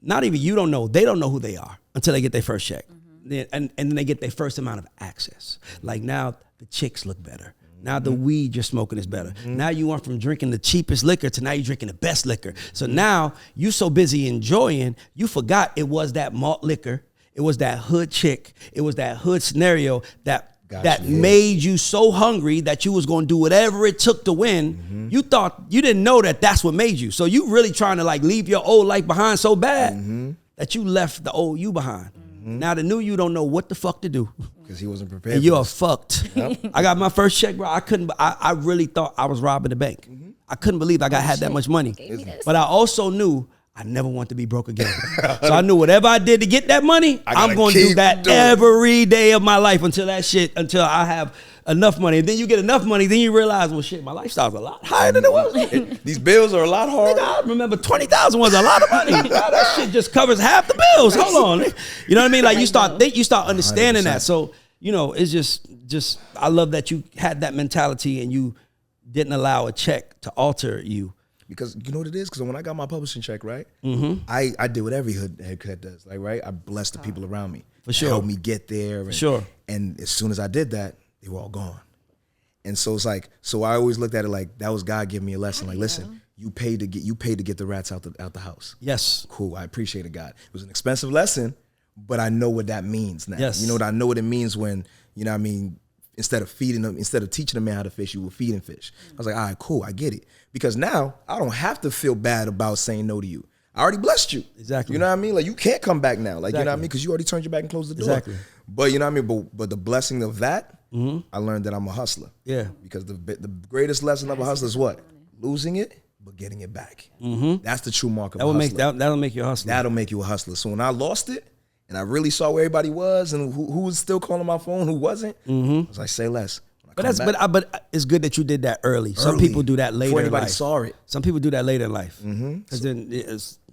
Speaker 2: Not even you don't know. They don't know who they are until they get their first check. And then they get their first amount of access. Like, now the chicks look better. Now the weed you're smoking is better. Now you went from drinking the cheapest liquor to now you're drinking the best liquor. So now you so busy enjoying, you forgot it was that malt liquor. It was that hood chick. It was that hood scenario that made you so hungry that you was going to do whatever it took to win. You didn't know that that's what made you. So you really trying to like leave your old life behind so bad that you left the old you behind. Now the new you don't know what the fuck to do.
Speaker 3: Because he wasn't prepared.
Speaker 2: And you are fucked. I got my first check, bro. I really thought I was robbing the bank. I couldn't believe I had that much money. But I also knew I never want to be broke again. So I knew whatever I did to get that money, I'm going to do that every day of my life until I have enough money. And then you get enough money, then you realize, well, shit, my lifestyle's a lot higher than it was.
Speaker 3: These bills are a lot harder.
Speaker 2: Nigga, I remember 20,000 was a lot of money. That shit just covers half the bills. Hold on. You know what I mean? Like you start understanding
Speaker 3: 100%.
Speaker 2: that. So, you know, it's just I love that you had that mentality and you didn't allow a check to alter you.
Speaker 3: Because you know what it is? Because when I got my publishing check, right, I did what every head does, like, right? I blessed the people around me.
Speaker 2: For sure.
Speaker 3: Helped me get there. And,
Speaker 2: Sure.
Speaker 3: And as soon as I did that, they were all gone. And so it's like, so I always looked at it like that was God giving me a lesson. Like, listen, you paid to get the rats out the house.
Speaker 2: Yes.
Speaker 3: Cool. I appreciate it, God. It was an expensive lesson, but I know what that means now.
Speaker 2: Yes.
Speaker 3: You know what I know what it means when, you know what I mean, instead of teaching a man how to fish, you were feeding fish. I was like, all right, cool, I get it. Because now I don't have to feel bad about saying no to you. I already blessed you.
Speaker 2: Exactly.
Speaker 3: You know what I mean? Like, you can't come back now. Like,
Speaker 2: Exactly.
Speaker 3: you know what I mean? Because you already turned your back and closed the door.
Speaker 2: Exactly.
Speaker 3: But you know what I mean? But the blessing of that, I learned that I'm a hustler.
Speaker 2: Yeah.
Speaker 3: Because the greatest lesson of a hustler is what? Losing it, but getting it back. That's the true mark of a hustler.
Speaker 2: That'll make you a hustler.
Speaker 3: That'll make you a hustler. So when I lost it, and I really saw where everybody was and who was still calling my phone, who wasn't, I was like, say less.
Speaker 2: But it's good that you did that early. Some people do that later
Speaker 3: before
Speaker 2: in
Speaker 3: anybody
Speaker 2: life.
Speaker 3: saw it.
Speaker 2: Some people do that later in life. Because then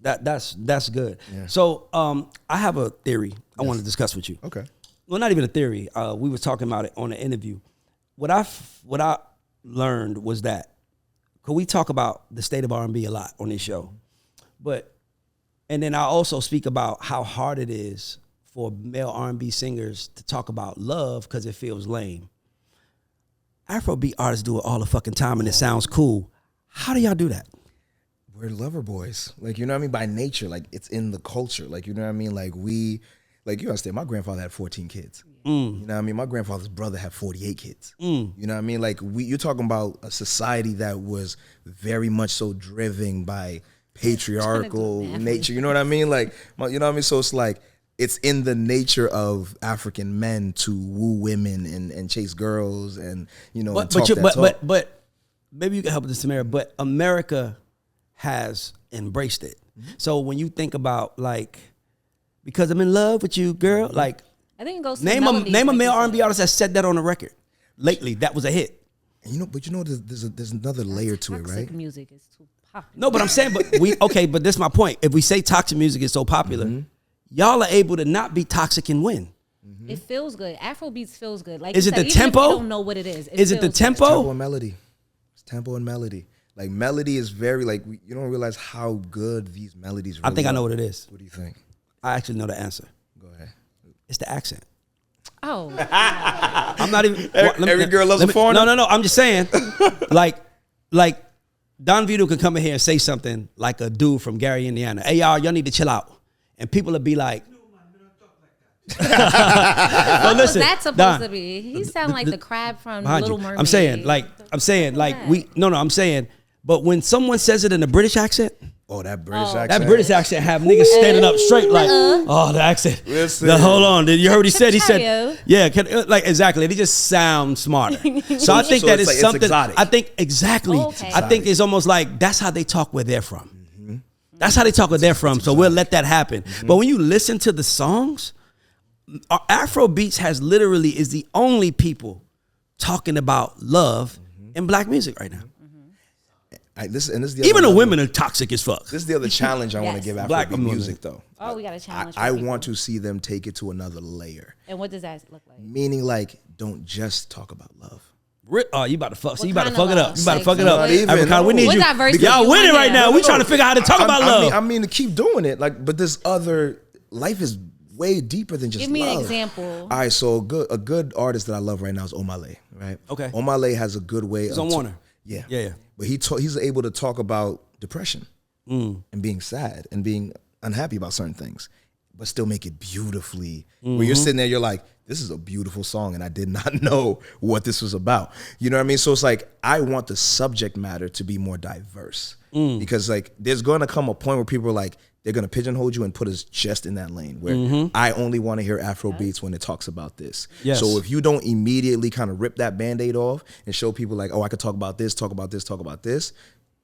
Speaker 2: that's good.
Speaker 3: Yeah.
Speaker 2: So I have a theory I want to discuss with you.
Speaker 3: Okay.
Speaker 2: Well, not even a theory. We were talking about it on an interview. What I learned was that, because we talk about the state of R&B a lot on this show, and then I also speak about how hard it is for male R&B singers to talk about love because it feels lame. Afrobeat artists do it all the fucking time and it sounds cool. How do y'all do that?
Speaker 3: We're lover boys. Like, you know what I mean? By nature, like, it's in the culture. Like, you know what I mean? Like, you understand, my grandfather had 14 kids. You know what I mean? My grandfather's brother had 48 kids. You know what I mean? Like, you're talking about a society that was very much so driven by patriarchal nature. You know what I mean? Like, you know what I mean? So it's like, it's in the nature of African men to woo women and chase girls and, you know,
Speaker 2: but maybe you can help with this, Samara, but America has embraced it. So when you think about, like, because I'm in love with you, girl, like,
Speaker 1: I think it goes to
Speaker 2: name a male R&B artist that said that on a record lately. That was a hit.
Speaker 3: And there's another layer to it, right?
Speaker 1: Toxic music is too popular.
Speaker 2: No, but I'm saying, but this is my point. If we say toxic music is so popular, y'all are able to not be toxic and win.
Speaker 1: It feels good. Afrobeats feels good. Like,
Speaker 2: is it the
Speaker 1: even
Speaker 2: tempo?
Speaker 1: If you don't know what it is.
Speaker 2: Is it the tempo?
Speaker 3: Tempo and melody. It's tempo and melody. Like, melody is very, like, you don't realize how good these melodies really
Speaker 2: I think
Speaker 3: are.
Speaker 2: I know what it is.
Speaker 3: What do you think?
Speaker 2: I actually know the answer.
Speaker 3: Go ahead.
Speaker 2: It's the accent.
Speaker 1: Oh.
Speaker 2: I'm not even.
Speaker 3: Every girl loves a foreigner?
Speaker 2: No. I'm just saying, like Don Vito can come in here and say something like a dude from Gary, Indiana. Hey, y'all need to chill out. And people will be like, well, listen,
Speaker 1: That's supposed
Speaker 2: Don,
Speaker 1: to be. He sound like the crab from
Speaker 2: behind
Speaker 1: Little
Speaker 2: you.
Speaker 1: Mermaid.
Speaker 2: I'm saying, I'm saying, but when someone says it in a British accent,
Speaker 3: Oh, that British accent.
Speaker 2: that British accent have niggas standing up straight like, oh, the accent.
Speaker 3: Listen.
Speaker 2: Hold on. You heard what he said? He said,
Speaker 1: Trio.
Speaker 2: yeah, like, exactly. They just sound smarter. So I think
Speaker 3: So
Speaker 2: that
Speaker 3: it's
Speaker 2: is
Speaker 3: like, it's
Speaker 2: something.
Speaker 3: exotic.
Speaker 2: I think exactly.
Speaker 1: Okay.
Speaker 2: I think it's almost like that's how they talk where they're from. That's how they talk where they're from. So we'll let that happen. But when you listen to the songs, Afrobeats is the only people talking about love in black music right now.
Speaker 3: This is the
Speaker 2: Even
Speaker 3: other
Speaker 2: the women are toxic as fuck.
Speaker 3: This is the other challenge I want to
Speaker 1: Yes.
Speaker 3: give Afrobeat
Speaker 2: Black women.
Speaker 3: music, though.
Speaker 1: Oh, we got a challenge.
Speaker 3: I
Speaker 1: for people.
Speaker 3: want to see them take it to another layer.
Speaker 1: And what does that look like?
Speaker 3: Meaning, like, don't just talk about love.
Speaker 2: Oh, you about to fuck? So
Speaker 1: What
Speaker 2: you about to
Speaker 1: kind
Speaker 2: fuck
Speaker 1: of
Speaker 2: it up?
Speaker 1: love?
Speaker 2: You about to
Speaker 1: Like,
Speaker 2: fuck it up?
Speaker 3: not even,
Speaker 2: Africana, we
Speaker 3: no.
Speaker 2: need
Speaker 1: What
Speaker 2: you.
Speaker 1: diversity
Speaker 2: Y'all
Speaker 1: do you
Speaker 2: winning
Speaker 1: want
Speaker 2: right
Speaker 1: here?
Speaker 2: now. We trying to figure out how to talk about love.
Speaker 3: I mean, to keep doing it, like, but there's other. Life is way deeper than just
Speaker 1: Give me
Speaker 3: love.
Speaker 1: an example.
Speaker 3: All right, so a good artist that I love right now is Omale, right?
Speaker 2: Okay.
Speaker 3: Omale has a good way.
Speaker 2: He's on Warner.
Speaker 3: Yeah.
Speaker 2: Yeah.
Speaker 3: But he's able to talk about depression and being sad and being unhappy about certain things, but still make it beautifully. Where you're sitting there, you're like, this is a beautiful song, and I did not know what this was about. You know what I mean? So it's like, I want the subject matter to be more diverse. Because, like, there's going to come a point where people are like, they're going to pigeonhole you and put us just in that lane where I only want to hear Afrobeats when it talks about this.
Speaker 2: Yes.
Speaker 3: So if you don't immediately kind of rip that Band-Aid off and show people like, oh, I could talk about this, talk about this, talk about this,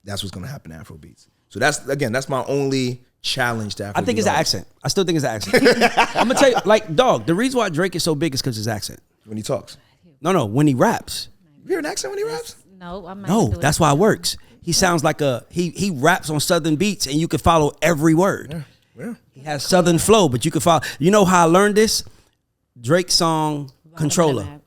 Speaker 3: that's what's going to happen to Afrobeats. So that's my only challenge to Afrobeat.
Speaker 2: I think it's the accent. I still think it's the accent. I'm gonna tell you, like, dog. The reason why Drake is so big is because his accent.
Speaker 3: When he talks.
Speaker 2: No, when he raps.
Speaker 3: You hear an accent when he raps?
Speaker 1: No, I'm not.
Speaker 2: No, that's why it works. He sounds like he raps on Southern beats, and you can follow every word.
Speaker 3: Yeah.
Speaker 2: He has Southern flow, but you can follow. You know how I learned this? Drake's song Controller.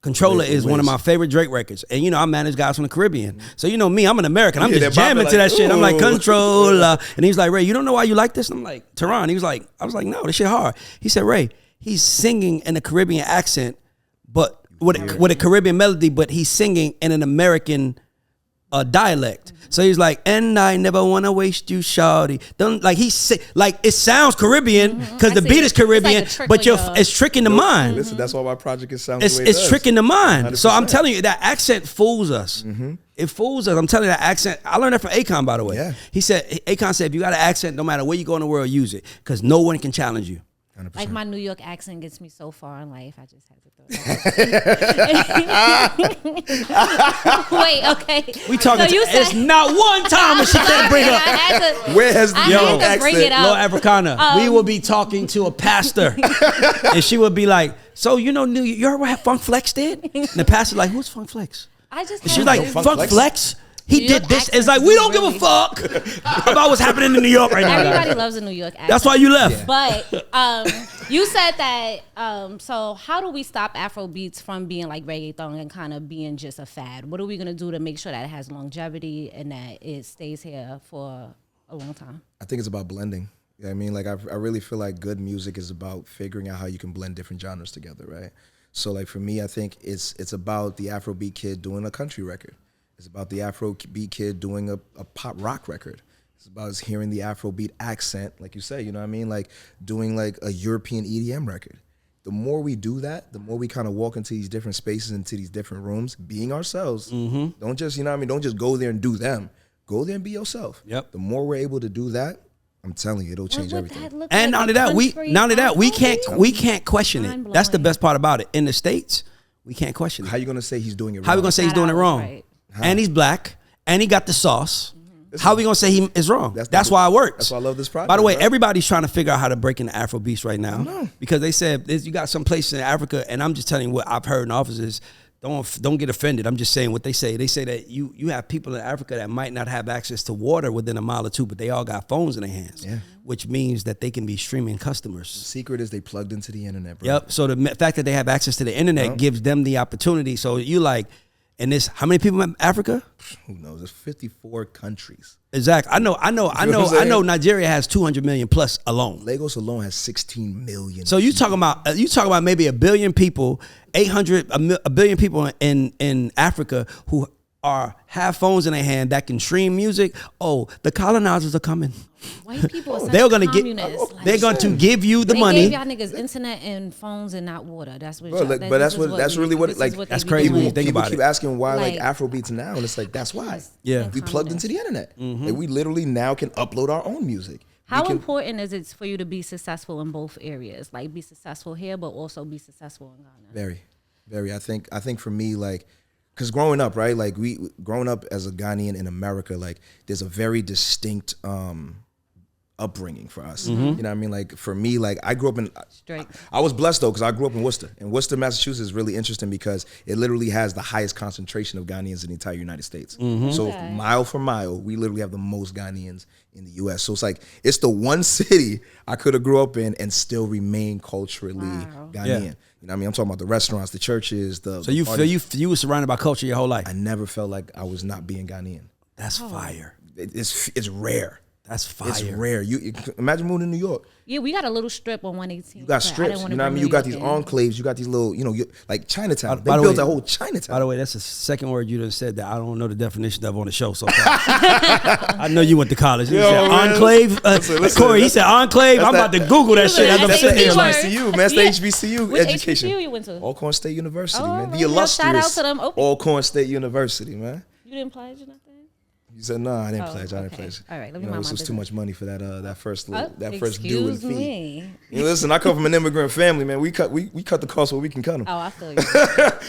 Speaker 2: Controller is one of my favorite Drake records. And you know, I manage guys from the Caribbean. So you know me, I'm an American. I'm just jamming to that shit. I'm like, Controller. And he's like, Ray, you don't know why you like this? And I'm like, Tehran. He was like, I was like, no, this shit hard. He said, Ray, he's singing in a Caribbean accent, but with a Caribbean melody, but he's singing in an American dialect. So he's like, and I never want to waste you, shawty. Don't like like it sounds Caribbean because the beat is Caribbean, but it's tricking the mind.
Speaker 3: Listen, that's why my project is sounding.
Speaker 2: It's tricking the mind. 100%. So I'm telling you, that accent fools us. It fools us. I'm telling you, that accent. I learned that from Akon, by the way.
Speaker 3: Yeah.
Speaker 2: He said, Akon said, if you got an accent, no matter where you go in the world, use it because no one can challenge you.
Speaker 3: 100%.
Speaker 1: Like my New York accent gets me so far in life. I just had to throw that. Wait, okay.
Speaker 2: We talking. So it's not one time when she can't bring up.
Speaker 3: Where has the
Speaker 1: Young accent? Bring it up.
Speaker 2: Lord Africana, we will be talking to a pastor, and she would be like, "So you know, you heard what Funk Flex did?" And the pastor like, "Who's Funk Flex?"
Speaker 1: She's
Speaker 2: like, "Funk Flex." He did this. It's like, we don't give a fuck about what's happening in New York right now.
Speaker 1: Everybody loves a New York accent.
Speaker 2: That's why you left.
Speaker 1: But you said that, so how do we stop Afrobeats from being like reggaeton and kind of being just a fad? What are we going to do to make sure that it has longevity and that it stays here for a long time?
Speaker 3: I think it's about blending. You know what I mean? Like, I really feel like good music is about figuring out how you can blend different genres together, right? So, like, for me, I think it's about the Afrobeat kid doing a country record. It's about the Afrobeat kid doing a pop rock record. It's about us hearing the Afrobeat accent, like you say, you know what I mean? Like doing like a European EDM record. The more we do that, the more we kind of walk into these different spaces, into these different rooms, being ourselves. Don't just, you know what I mean? Don't just go there and do them. Go there and be yourself.
Speaker 2: Yep.
Speaker 3: The more we're able to do that, I'm telling you, it'll change everything.
Speaker 2: And not only that, we can't question it. That's the best part about it. In the States, we can't question it.
Speaker 3: How you gonna say he's doing it wrong?
Speaker 2: How we gonna say he's doing it wrong?
Speaker 1: Right.
Speaker 2: And he's black, and he got the sauce. How are we gonna say he is wrong? That's why it works.
Speaker 3: That's why I love this project.
Speaker 2: By the way, everybody's trying to figure out how to break into Afrobeats right now because they said you got some places in Africa, and I'm just telling you what I've heard in offices. Don't get offended. I'm just saying what they say. They say that you have people in Africa that might not have access to water within a mile or two, but they all got phones in their hands, which means that they can be streaming customers.
Speaker 3: The secret is they plugged into the internet, bro.
Speaker 2: Yep. So the fact that they have access to the internet gives them the opportunity. So you like. And this, how many people in Africa?
Speaker 3: Who knows? There's 54 countries.
Speaker 2: Exactly. I know Nigeria has 200 million plus alone.
Speaker 3: Lagos alone has 16 million.
Speaker 2: So you talking about maybe a billion people, a billion people in Africa who have phones in their hand that can stream music. Oh, the colonizers are coming.
Speaker 1: White people are
Speaker 2: they're gonna
Speaker 1: communists.
Speaker 2: They're going to give you the money.
Speaker 1: They gave y'all niggas internet and phones and not water. That's what.
Speaker 3: That's really what
Speaker 2: that's crazy when you think about it.
Speaker 3: People keep asking why like Afrobeats now, and it's like that's why.
Speaker 2: Yeah,
Speaker 3: we plugged into the internet. Like, we literally now can upload our own music.
Speaker 1: How important is it for you to be successful in both areas? Like be successful here, but also be successful in Ghana.
Speaker 3: Very, very. I think for me, like. Because growing up, right, like growing up as a Ghanaian in America, like there's a very distinct upbringing for us. You know what I mean? Like for me, like I grew up in, I was blessed though because I grew up in Worcester. And Worcester, Massachusetts is really interesting because it literally has the highest concentration of Ghanaians in the entire United States. So mile for mile, we literally have the most Ghanaians in the US. So it's like, it's the one city I could have grew up in and still remain culturally Ghanaian. Yeah. You know what I mean? I'm talking about the restaurants, the churches, So
Speaker 2: you were surrounded by culture your whole life?
Speaker 3: I never felt like I was not being Ghanaian.
Speaker 2: That's fire.
Speaker 3: It's rare.
Speaker 2: That's fire.
Speaker 3: It's rare. You imagine moving to New York.
Speaker 1: Yeah, we got a little strip on 118.
Speaker 3: You got strips. You know what I mean? You got these enclaves. You got these little, like Chinatown. They built a whole Chinatown.
Speaker 2: By the way, that's the second word you done said that I don't know the definition of on the show so far. I know you went to college. You said enclave. Listen, Corey, he said enclave. I'm about to Google that shit as I'm sitting here.
Speaker 3: HBCU, man. That's the HBCU
Speaker 1: Which
Speaker 3: education.
Speaker 1: HBCU you went to?
Speaker 3: Alcorn State University, man. The
Speaker 1: Shout
Speaker 3: illustrious
Speaker 1: out to them.
Speaker 3: Alcorn State University, man.
Speaker 1: You didn't pledge or nothing?
Speaker 3: You said no, I didn't pledge. I didn't pledge.
Speaker 1: All right, let me mind
Speaker 3: this
Speaker 1: my
Speaker 3: was too much money for that first due and
Speaker 1: excuse
Speaker 3: fee.
Speaker 1: me.
Speaker 3: Listen, I come from an immigrant family, man. We cut the costs where we can cut them.
Speaker 1: Oh, I feel you.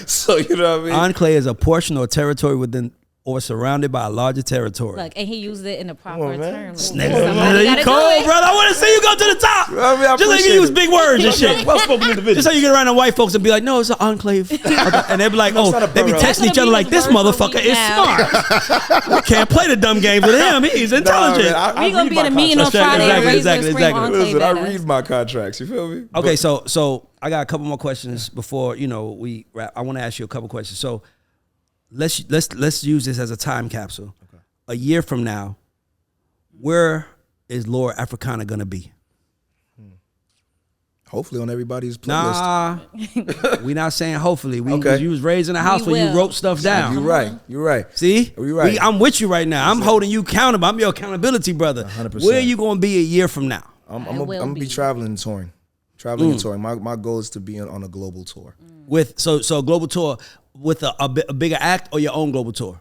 Speaker 3: So you know what I mean.
Speaker 2: Enclave is a portion or territory within or surrounded by a larger territory.
Speaker 1: Look, and he used it in the proper
Speaker 3: on, man.
Speaker 1: terms.
Speaker 2: Nigga, you cold, brother. I want to see you go to the top.
Speaker 3: I
Speaker 2: Just like you use big words and shit.
Speaker 3: Well-spoken individual.
Speaker 2: Just how you get around the white folks and be like, no, it's an enclave. And they be like,
Speaker 3: No, it's not a
Speaker 2: they be
Speaker 3: borough.
Speaker 2: texting each other like, this motherfucker is smart. We can't play the dumb games with him. He's intelligent.
Speaker 1: We gonna be in a meeting on Friday and raise the scream enclave
Speaker 3: Listen, I
Speaker 1: at us.
Speaker 3: read my contracts. You feel me?
Speaker 2: Okay, so I got a couple more questions before we wrap. I want to ask you a couple questions. So let's use this as a time capsule. Okay. A year from now, where is Lord Afrixana gonna be?
Speaker 3: Hopefully on everybody's playlist.
Speaker 2: Nah, we not saying hopefully.
Speaker 3: Okay.
Speaker 2: You was raised in a house where you wrote stuff down.
Speaker 3: You're right. You're right.
Speaker 2: See?
Speaker 3: You're right.
Speaker 2: I'm with you right now. I'm holding you accountable. I'm your accountability brother.
Speaker 3: 100%.
Speaker 2: Where are you going to be a year from now?
Speaker 3: I'm gonna be traveling and touring. Traveling and touring. My goal is to be on a global tour.
Speaker 2: With so a global tour with a bigger act or your own global tour?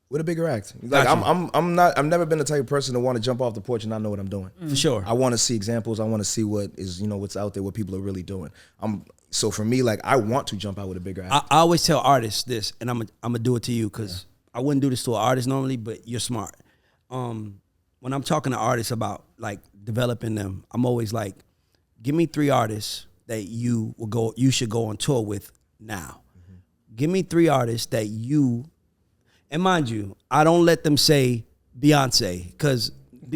Speaker 3: With a bigger act. Like
Speaker 2: Gotcha.
Speaker 3: I've never been the type of person to want to jump off the porch and not know what I'm doing.
Speaker 2: For sure.
Speaker 3: I want to see examples. I want to see what is, what's out there, what people are really doing. So for me, like, I want to jump out with a bigger act.
Speaker 2: I always tell artists this, and I'm gonna do it to you because I wouldn't do this to an artist normally, but you're smart. When I'm talking to artists about like developing them, I'm always like, give me 3 artists that you should go on tour with now. Give me 3 artists that and mind you, I don't let them say Beyonce because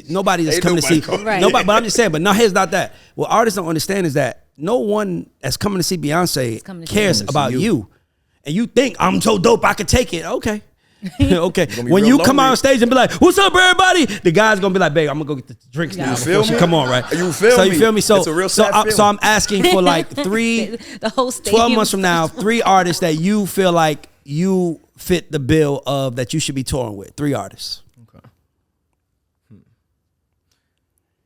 Speaker 2: nobody that's coming to see nobody. But I'm just saying. But no, here's not that. What artists don't understand is that no one that's coming to see Beyonce cares about you, and you think I'm so dope I could take it. Okay. Okay. When you come out on stage and be like, "What's up, everybody?" The guy's gonna be like, "Babe, I'm gonna go get the drinks now."
Speaker 3: You feel me?
Speaker 2: Come on, right?
Speaker 3: You feel me?
Speaker 2: So
Speaker 3: It's a real sad feeling.
Speaker 2: so I'm asking for like 3,
Speaker 1: The whole
Speaker 2: 12 months from now, 3 artists that you feel like you fit the bill of that you should be touring with. 3 artists.
Speaker 3: Okay.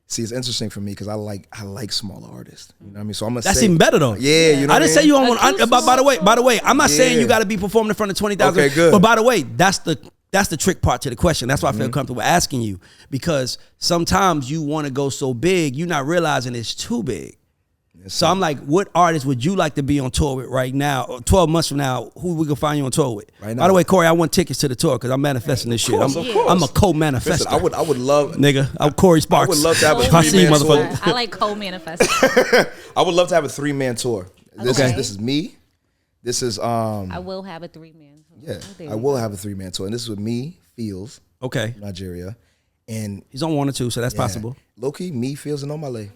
Speaker 3: See, it's interesting for me because I like smaller artists. You know what I mean? So I'm gonna
Speaker 2: That's
Speaker 3: say,
Speaker 2: even better though.
Speaker 3: Yeah, you know.
Speaker 2: I didn't say you on one.
Speaker 1: Like,
Speaker 2: By the way, I'm not saying
Speaker 3: Yeah.
Speaker 2: you got to be performing in front of 20,000.
Speaker 3: Okay, good.
Speaker 2: But by the way, that's the trick part to the question. That's why I feel comfortable asking you, because sometimes you want to go so big, you're not realizing it's too big. So I'm like, what artist would you like to be on tour with right now? Or 12 months from now, who we can find you on tour with?
Speaker 3: Right now.
Speaker 2: By the way, Corey, I want tickets to the tour because I'm manifesting this shit.
Speaker 3: Of course.
Speaker 2: I'm a co-manifester.
Speaker 3: Listen, I would love,
Speaker 2: Nigga, I'm Corey Sparks.
Speaker 3: I would love to have a
Speaker 2: I see you,
Speaker 3: 3-man tour.
Speaker 2: motherfucker.
Speaker 1: I like co-manifesting.
Speaker 3: I would love to have a 3-man tour. This
Speaker 1: Okay.
Speaker 3: is me. This is
Speaker 1: I will have a 3-man.
Speaker 3: yeah.
Speaker 1: There
Speaker 3: I
Speaker 1: you
Speaker 3: will
Speaker 1: go.
Speaker 3: have a 3-man tour, and this is with me, Feels,
Speaker 2: Okay.
Speaker 3: Nigeria, and
Speaker 2: He's on 1 or 2, so that's possible.
Speaker 3: low key, me, Feels, and Omale.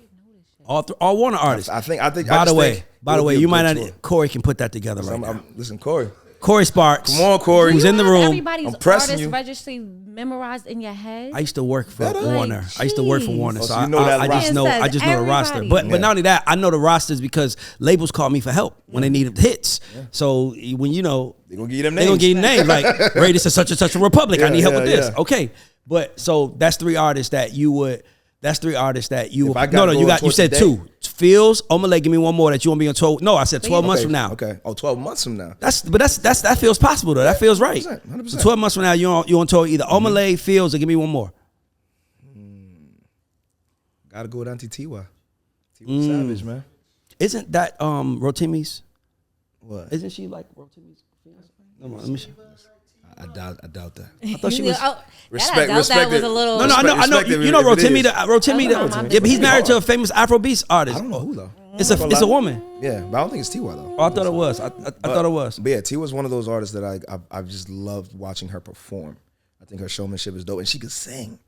Speaker 2: All Warner artists.
Speaker 3: I think.
Speaker 2: By the way,
Speaker 3: it'll be a
Speaker 2: you might
Speaker 3: good
Speaker 2: not.
Speaker 3: tour.
Speaker 2: Corey can put that together right now.
Speaker 3: Listen, Corey.
Speaker 2: Corey Sparks.
Speaker 3: Come on, Corey.
Speaker 2: Who's in the
Speaker 1: You have
Speaker 2: room?
Speaker 1: Everybody's
Speaker 3: I'm pressing
Speaker 1: artist
Speaker 3: you.
Speaker 1: registry memorized in your head.
Speaker 2: I used to work for
Speaker 3: Better.
Speaker 2: Warner. I used to work for
Speaker 1: Jeez.
Speaker 2: Warner,
Speaker 3: Oh,
Speaker 2: so
Speaker 3: so you know that
Speaker 2: I just know.
Speaker 1: roster.
Speaker 2: I just know the roster.
Speaker 1: Everybody.
Speaker 2: But not only that, I know the rosters because labels call me for help when they need hits. So when
Speaker 3: They gonna give you them
Speaker 2: they gonna
Speaker 3: names.
Speaker 2: give you names like Ray, this is such and such a republic. I
Speaker 3: Yeah,
Speaker 2: need help
Speaker 3: yeah,
Speaker 2: with this.
Speaker 3: yeah.
Speaker 2: Okay, but so that's 3 artists that you would. That's 3 artists that you.
Speaker 3: If I
Speaker 2: No,
Speaker 3: gotta
Speaker 2: no,
Speaker 3: go
Speaker 2: you
Speaker 3: on
Speaker 2: got. You
Speaker 3: tour
Speaker 2: said
Speaker 3: today-
Speaker 2: 2. Fields, Omale, give me 1 more that you want to be on tour. No, I said 12 months from now.
Speaker 3: Okay. Oh, 12 months from now.
Speaker 2: That feels possible though. That feels right.
Speaker 3: 100%.
Speaker 2: So 12 months from now, you on tour either Omale, Fields, or give me 1 more.
Speaker 3: Gotta go with Auntie Tiwa. Tiwa Savage, man.
Speaker 2: Isn't that Rotimi's?
Speaker 3: What?
Speaker 2: Isn't she like Rotimi's fiance? No, let me see.
Speaker 3: I doubt that.
Speaker 2: I thought she was.
Speaker 3: Respect-
Speaker 1: that
Speaker 3: respect
Speaker 1: was
Speaker 3: it.
Speaker 1: a little.
Speaker 2: No, I know.
Speaker 3: respect
Speaker 2: You
Speaker 3: if
Speaker 2: know
Speaker 3: it
Speaker 2: Rotimi.
Speaker 3: is.
Speaker 2: Rotimi.
Speaker 1: I don't know,
Speaker 2: Yeah, but he's married to a famous Afrobeats artist.
Speaker 3: I don't know who though.
Speaker 2: It's a woman.
Speaker 3: Yeah, but I don't think it's Tiwa though.
Speaker 2: Oh, I thought it was. I thought it was.
Speaker 3: But yeah, Tiwa's one of those artists that I've just loved watching her perform. I think her showmanship is dope, and she could sing,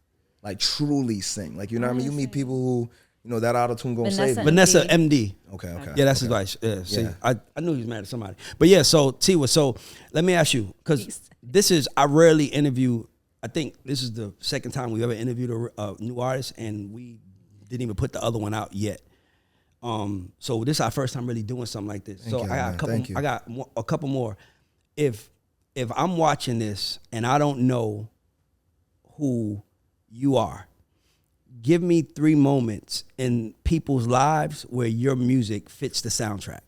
Speaker 3: like truly sing. Like, you know what I mean? You meet people who, that auto-tune gonna save you.
Speaker 2: Vanessa MD.
Speaker 3: Okay.
Speaker 2: Yeah, that's his wife. Yeah, see,
Speaker 3: Yeah.
Speaker 2: I knew he was married to somebody. But yeah, so Tiwa. So let me ask you, because I rarely interview. I think this is the second time we ever interviewed a new artist, and we didn't even put the other one out yet. So this is our first time really doing something like this.
Speaker 3: Thank
Speaker 2: So
Speaker 3: you,
Speaker 2: I got
Speaker 3: man.
Speaker 2: a couple.
Speaker 3: Thank you.
Speaker 2: I got a couple more. If I'm watching this and I don't know who you are, give me 3 moments in people's lives where your music fits the soundtrack.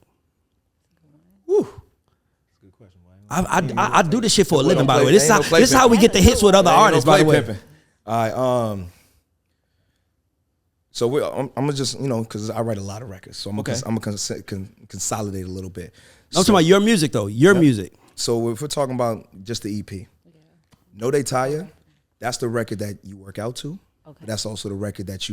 Speaker 2: Woo. I do this shit for a living, by the way. This is how we get the hits with other artists, by the way.
Speaker 3: All right. So I'm gonna just, because I write a lot of records, so I'm gonna consolidate a little bit.
Speaker 2: I'm talking about your music though. Your music.
Speaker 3: So if we're talking about just the EP, No They Tire, that's the record that you work out to.
Speaker 1: Okay.
Speaker 3: But that's also the record that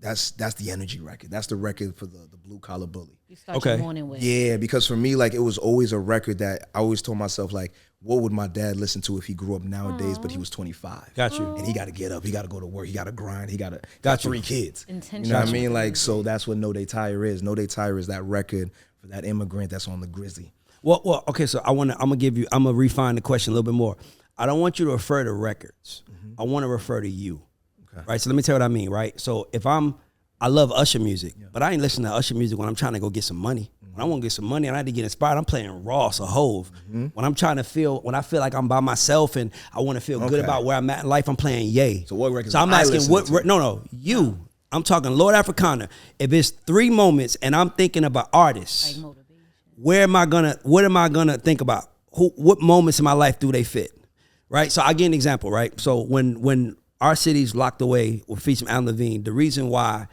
Speaker 3: that's the energy record. That's the record for the blue collar bully.
Speaker 1: You start your morning with.
Speaker 3: Yeah, because for me, like, it was always a record that I always told myself, like, what would my dad listen to if he grew up nowadays, but he was 25?
Speaker 2: Got you.
Speaker 3: And he got to get up, he got to go to work, he got to grind, he got
Speaker 2: Got you.
Speaker 3: 3 kids.
Speaker 1: Intentional.
Speaker 3: You know what I mean? Like, so that's what No They Tire is. No They Tire is that record for that immigrant that's on the Grizzly.
Speaker 2: Well, okay. So I'm gonna refine the question a little bit more. I don't want you to refer to records. I want to refer to you. Okay. Right. So let me tell you what I mean. Right. So I love Usher music, but I ain't listening to Usher music when I'm trying to go get some money. When I want to get some money and I had to get inspired, I'm playing Ross or Hove. When I feel like I'm by myself and I want to feel good about where I'm at in life, I'm playing Ye.
Speaker 3: So what records?
Speaker 2: So I'm asking you. I'm talking Lord Afrixana. If it's 3 moments and I'm thinking about artists,
Speaker 1: Like motivation.
Speaker 2: what am I gonna think about? What moments in my life do they fit? Right? So I give an example, right? So when Our City's Locked Away with featuring Alan Levine, the reason why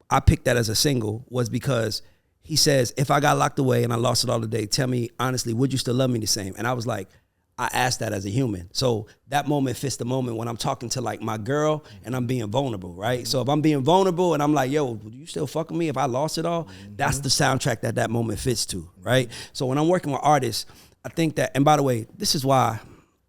Speaker 2: I picked that as a single was because he says, if I got locked away and I lost it all today, tell me honestly, would you still love me the same? And I was like, I asked that as a human. So that moment fits the moment when I'm talking to like my girl and I'm being vulnerable, right? So if I'm being vulnerable and I'm like, yo, would you still fuck with me if I lost it all? That's the soundtrack that moment fits to, right? So when I'm working with artists, I think that, and by the way, this is why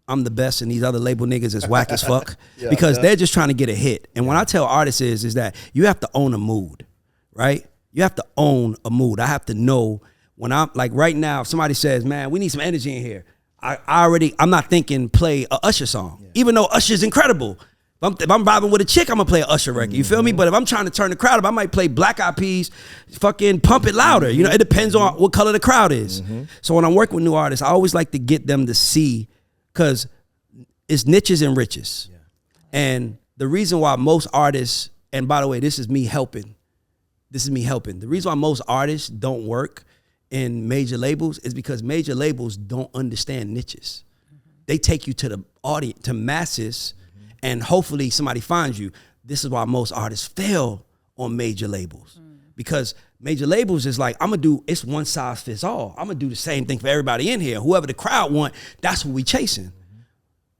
Speaker 2: I'm the best and these other label niggas is whack as fuck because they're just trying to get a hit. And when I tell artists is that you have to own a mood, right? You have to own a mood. I have to know when I'm like right now, if somebody says, man, we need some energy in here. I'm not thinking play a Usher song, even though Usher's incredible. If I'm vibing with a chick, I'm gonna play an Usher record. You feel me? But if I'm trying to turn the crowd up, I might play Black Eyed Peas, fucking Pump It Louder. You know, it depends on what color the crowd is. So when I'm working with new artists, I always like to get them to see, because it's niches and riches. And the reason why most artists, and by the way, this is me helping. The reason why most artists don't work in major labels is because major labels don't understand niches. They take you to the audience, to masses, and hopefully somebody finds you. This is why most artists fail on major labels. Because major labels is like, it's one size fits all. I'm gonna do the same thing for everybody in here. Whoever the crowd want, that's what we chasing.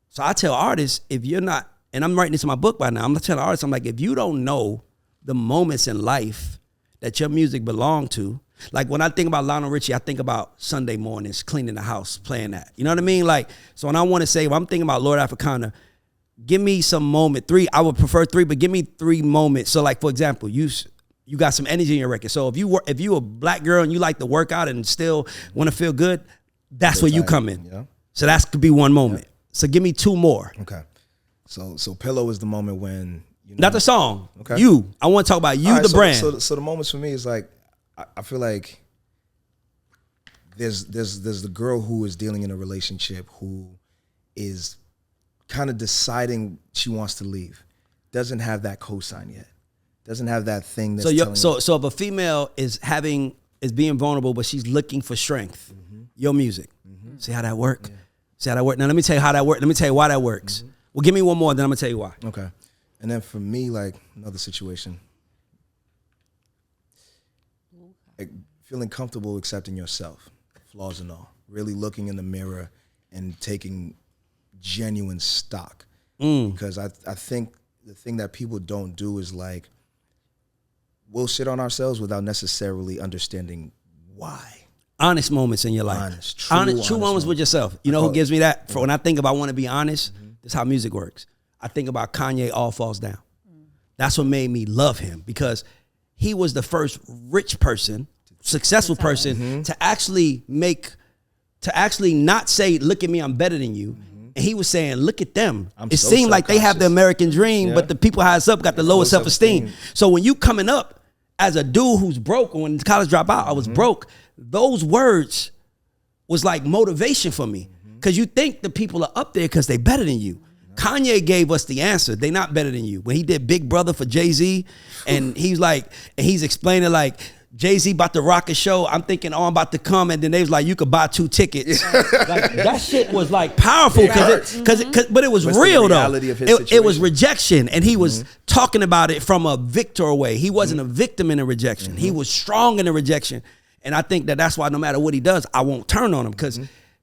Speaker 2: So I tell artists, if you're not, and I'm writing this in my book by now, I'm telling artists, I'm like, if you don't know the moments in life that your music belong to, like when I think about Lionel Richie, I think about Sunday mornings, cleaning the house, playing that. You know what I mean? Like, so when I want to say, when I'm thinking about Lord Afrixana, give me some moment, 3, I would prefer 3, but give me 3 moments. So like, for example, you got some energy in your record. So if you a black girl and you like to work out and still want to feel good, that's where you come in.
Speaker 3: Yeah.
Speaker 2: So that could be one moment. Yeah. So give me 2 more.
Speaker 3: Okay. So Pillow is the moment when, you know,
Speaker 2: not the song.
Speaker 3: Okay.
Speaker 2: You. I want to talk about you, right, the brand.
Speaker 3: So the moments for me is like, I feel like there's the girl who is dealing in a relationship who is kind of deciding she wants to leave, doesn't have that cosign yet, doesn't have that thing that's
Speaker 2: so if a female is being vulnerable but she's looking for strength, your music, see how that work? Yeah. See how that work? Now let me tell you how that works. Let me tell you why that works. Well, give me one more, then I'm gonna tell you why.
Speaker 3: Okay. And then for me, like another situation, like feeling comfortable accepting yourself, flaws and all, really looking in the mirror and taking genuine stock. Because I think the thing that people don't do is like, we'll shit on ourselves without necessarily understanding why.
Speaker 2: Honest moments in your life. True moments with yourself. You know who gives me that? For when I think about want to be honest, this is how music works. I think about Kanye, All Falls Down. That's what made me love him, because he was the first rich person, successful person to actually not say, look at me, I'm better than you. And he was saying, look at them. It seemed like they have the American dream, but the people highest up got the lowest self-esteem. So when you coming up as a dude who's broke, when college dropped out, I was broke, those words was like motivation for me. Because you think the people are up there because they better than you. Kanye gave us the answer. They not better than you. When he did Big Brother for Jay-Z, and he's explaining like, Jay-Z about to rock a show, I'm thinking, oh, I'm about to come, and then they was like, you could buy 2 tickets. Like, that shit was like powerful, but it was real though. It was rejection, and he was talking about it from a victor way. He wasn't a victim in a rejection. He was strong in a rejection, and I think that's why no matter what he does, I won't turn on him, because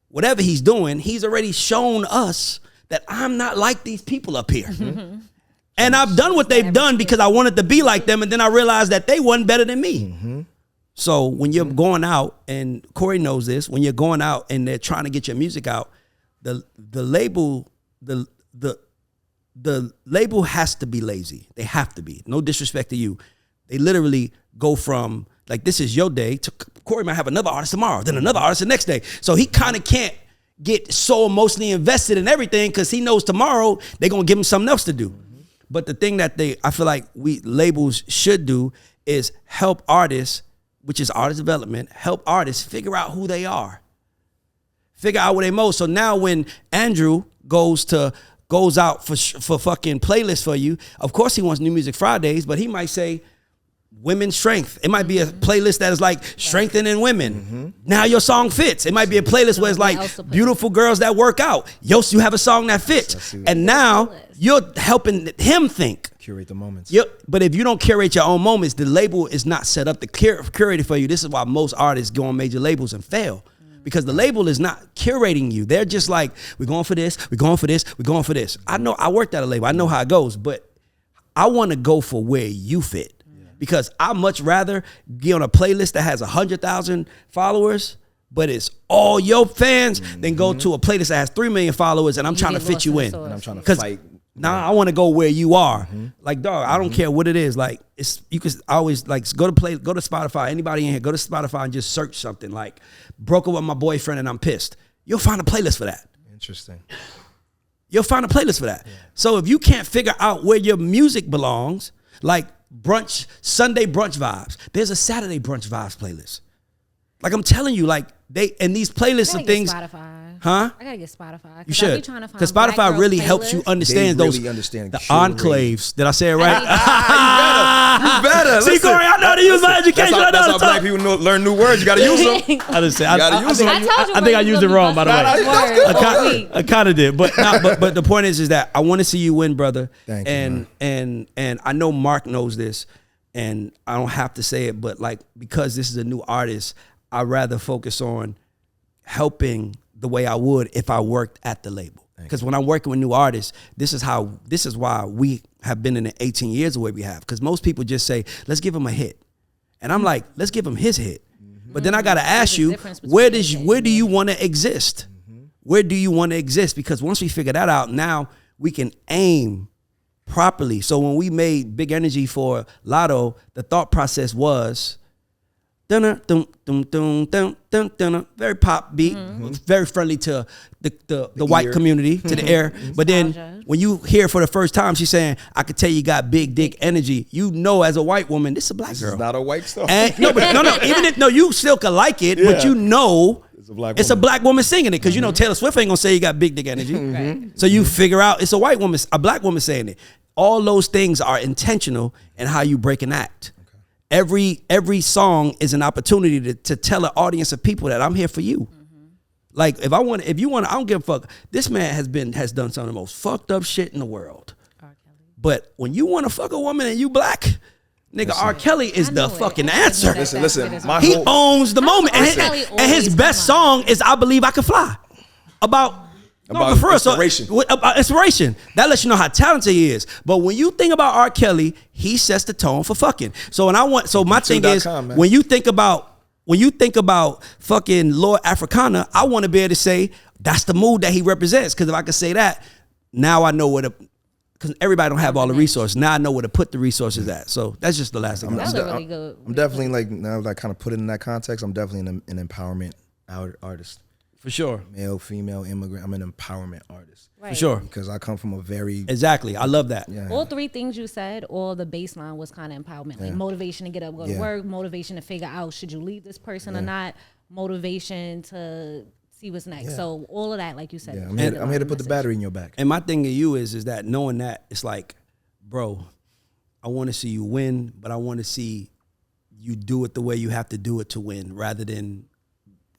Speaker 2: whatever he's doing, he's already shown us that I'm not like these people up here. And I've done what they've done because I wanted to be like them, and then I realized that they wasn't better than me. So when you're going out, and Corey knows this, when you're going out and they're trying to get your music out, the label has to be lazy. They have to be. No disrespect to you. They literally go from like, this is your day to Corey might have another artist tomorrow, then another artist the next day. So he kind of can't get so emotionally invested in everything because he knows tomorrow they're gonna give him something else to do. But the thing that I feel like we labels should do is help artists, which is artist development, help artists figure out who they are. Figure out what they most. So now when Andrew goes out for fucking playlists for you, of course he wants New Music Fridays, but he might say women's strength. It might be a playlist that is like strengthening women. Now your song fits. It might be a playlist where it's like beautiful girls that work out. You have a song that fits. And now you're helping him think.
Speaker 3: Curate the moments.
Speaker 2: But if you don't curate your own moments, the label is not set up to curate it for you. This is why most artists go on major labels and fail. Because the label is not curating you. They're just like, we're going for this, we're going for this, we're going for this. I know I worked at a label. I know how it goes, but I want to go for where you fit. Because I much rather be on a playlist that has 100,000 followers, but it's all your fans, than go to a playlist that has 3 million followers and I'm trying to fit you in.
Speaker 3: And I'm trying to fight.
Speaker 2: Nah, I want to go where you are. Like, dog, I don't care what it is. Like, you could always like go to Spotify. Anybody in here, go to Spotify and just search something like broke up with my boyfriend and I'm pissed. You'll find a playlist for that.
Speaker 3: Interesting.
Speaker 2: You'll find a playlist for that. Yeah. So if you can't figure out where your music belongs, like brunch, Sunday brunch vibes, there's a Saturday brunch vibes playlist. Like I'm telling you, like these playlists of things.
Speaker 1: Spotify.
Speaker 2: Huh?
Speaker 1: I gotta get Spotify.
Speaker 2: You should. Because Spotify really helps you understand the enclaves. Did I say it right?
Speaker 3: You better.
Speaker 2: See, Corey, I know how to use my education.
Speaker 3: That's how black people learn new words. You gotta use them.
Speaker 2: I just say,
Speaker 1: I
Speaker 2: think I used it wrong, by the way. I kind of did, but the point is that I want to see you win, brother.
Speaker 3: Thank you,
Speaker 2: and I know Mark knows this, and I don't have to say it, but like because this is a new artist, I'd rather focus on helping the way I would if I worked at the label. Because when I'm working with new artists, this is why we have been in the 18 years the way we have. Because most people just say, let's give him a hit. And I'm like, let's give him his hit. But then I got to ask you, where do you want to exist? Where do you want to exist? Because once we figure that out, now we can aim properly. So when we made Big Energy for Lotto, the thought process was, very pop beat, very friendly to the white community, to the air. But then when you hear for the first time, she's saying, I could tell you got big dick energy. You know, as a white woman, this is a black girl.
Speaker 3: It's not a white song.
Speaker 2: You still could like it, but you know it's a black woman singing it. Because you know Taylor Swift ain't gonna say you got big dick energy. So you figure out it's a black woman saying it. All those things are intentional in how you break an act. Every song is an opportunity to tell an audience of people that I'm here for you. Like if you want, I don't give a fuck. This man has done some of the most fucked up shit in the world. But when you want to fuck a woman and you black, nigga, R. Kelly is the fucking answer.
Speaker 3: Listen,
Speaker 2: he owns the moment, and his best song is "I Believe I Can Fly." About inspiration. Inspiration. That lets you know how talented he is. But when you think about R. Kelly, he sets the tone for fucking. My thing is, when you think about fucking Lord Africana, I want to be able to say that's the mood that he represents. Because if I could say that, now I know because everybody don't have all the resources. Now I know where to put the resources at. So that's just the last thing.
Speaker 1: That's really good.
Speaker 3: I'm definitely like, now that I kind of put it in that context, I'm definitely an empowerment artist.
Speaker 2: For sure.
Speaker 3: Male, female, immigrant. I'm an empowerment artist.
Speaker 1: Right.
Speaker 2: For sure.
Speaker 3: Because I come from a very...
Speaker 2: Exactly. I love that.
Speaker 3: Yeah.
Speaker 1: All three things you said, all the baseline was kind of empowerment. Like motivation to get up, go to work, motivation to figure out should you leave this person or not, motivation to see what's next. So all of that, like you said.
Speaker 3: Yeah, I'm here to put the battery in your back.
Speaker 2: And my thing to you is that knowing that, it's like, bro, I want to see you win, but I want to see you do it the way you have to do it to win rather than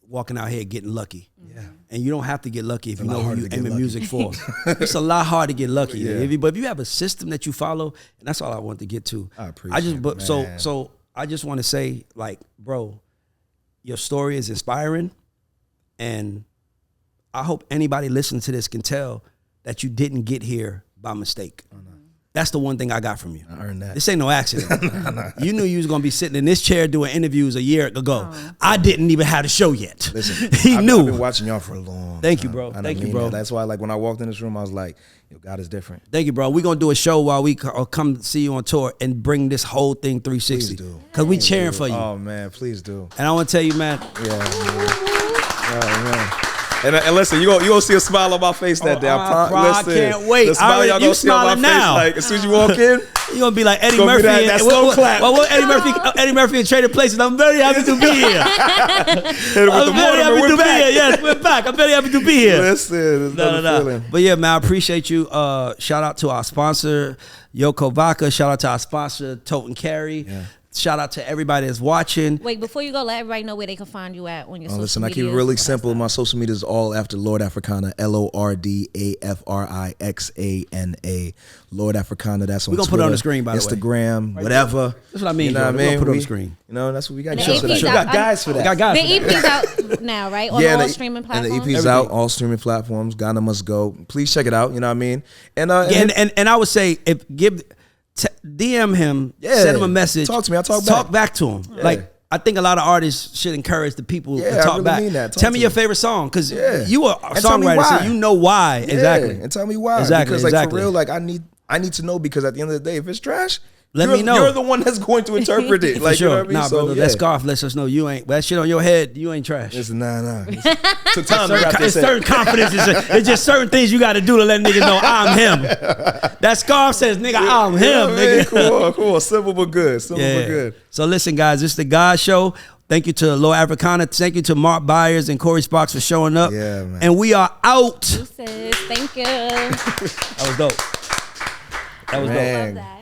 Speaker 2: walking out here getting lucky. Yeah. And you don't have to get lucky if you know who you aiming music for. It's a lot hard to get lucky. Yeah. But if you have a system that you follow, and that's all I want to get to.
Speaker 3: I appreciate it.
Speaker 2: So I just want to say, like, bro, your story is inspiring, and I hope anybody listening to this can tell that you didn't get here by mistake. That's the one thing I got from you.
Speaker 3: I earned that.
Speaker 2: This ain't no accident. You knew you was gonna be sitting in this chair doing interviews a year ago. I didn't even have the show yet.
Speaker 3: Listen,
Speaker 2: he
Speaker 3: I've
Speaker 2: knew.
Speaker 3: been watching y'all for a long
Speaker 2: Thank
Speaker 3: time.
Speaker 2: you, bro.
Speaker 3: And
Speaker 2: Thank
Speaker 3: I
Speaker 2: you,
Speaker 3: mean
Speaker 2: bro.
Speaker 3: that. That's why, like, when I walked in this room, I was like, yo, God is different.
Speaker 2: Thank you, bro. We're gonna do a show while we come see you on tour and bring this whole thing 360.
Speaker 3: Please do.
Speaker 2: Cause we cheering for you.
Speaker 3: Oh man, please do.
Speaker 2: And I want to tell you, man.
Speaker 3: Yeah. Oh, man. And listen, you gonna see a smile on my face that day.
Speaker 2: I can't wait.
Speaker 3: The smile y'all gonna see on my face, like as soon as you walk in,
Speaker 2: you're gonna be like Eddie
Speaker 3: gonna
Speaker 2: Murphy.
Speaker 3: be that slow clap.
Speaker 2: What Eddie Murphy in Trading Places. I'm very happy to be here. I'm very happy to be here. Yes, we're back. I'm very happy to be here.
Speaker 3: Listen, it's another feeling.
Speaker 2: But yeah, man, I appreciate you. Shout out to our sponsor, Yoko Vodka. Shout out to our sponsor, Tote and Carry. Yeah. Shout out to everybody that's watching.
Speaker 1: Wait, before you go, let everybody know where they can find you at on your social
Speaker 3: listen,
Speaker 1: media.
Speaker 3: I keep it really simple. My social media is all after Lord Afrixana, LORDAFRIXANA. Lord Afrixana, that's on
Speaker 2: We're going to put it on the screen, by the way.
Speaker 3: Instagram, whatever.
Speaker 2: That's what I mean.
Speaker 3: You know what I mean?
Speaker 2: We're going to put it on the screen.
Speaker 3: You know, that's what we got.
Speaker 1: The
Speaker 3: We
Speaker 1: EP's
Speaker 3: got
Speaker 1: out.
Speaker 3: guys for that.
Speaker 2: We got guys
Speaker 1: The
Speaker 2: for that.
Speaker 1: EP's out now, right? On all streaming platforms?
Speaker 3: And the EP's out, all streaming platforms. Ghana Must Go. Please check it out. You know what I mean? And
Speaker 2: I would say, DM him, send him a message.
Speaker 3: Talk to me. I'll talk back.
Speaker 2: Talk back to him. Yeah. Like, I think a lot of artists should encourage the people to talk
Speaker 3: I really
Speaker 2: back.
Speaker 3: mean that.
Speaker 2: Tell me your favorite song, because you are a
Speaker 3: And tell me
Speaker 2: songwriter,
Speaker 3: why.
Speaker 2: so you know why. Exactly.
Speaker 3: And tell me why.
Speaker 2: Exactly.
Speaker 3: Because like for real, like I need to know, because at the end of the day, if it's trash,
Speaker 2: let me know.
Speaker 3: You're the one that's going to interpret it. Like,
Speaker 2: for sure.
Speaker 3: You know what I mean?
Speaker 2: Nah, brother, that scarf lets us know you ain't. That shit on your head, you ain't trash.
Speaker 3: Listen, nah.
Speaker 2: It's certain confidence. It's just certain things you got to do to let niggas know I'm him. That scarf says, nigga, I'm him. Nigga.
Speaker 3: Cool. Simple but good. But good.
Speaker 2: So listen, guys, this is the God Show. Thank you to Lord Afrixana. Thank you to Mark Byers and Corey Sparks for showing up.
Speaker 3: Yeah, man.
Speaker 2: And we are out.
Speaker 1: Thank you.
Speaker 2: That was dope.
Speaker 1: Love that.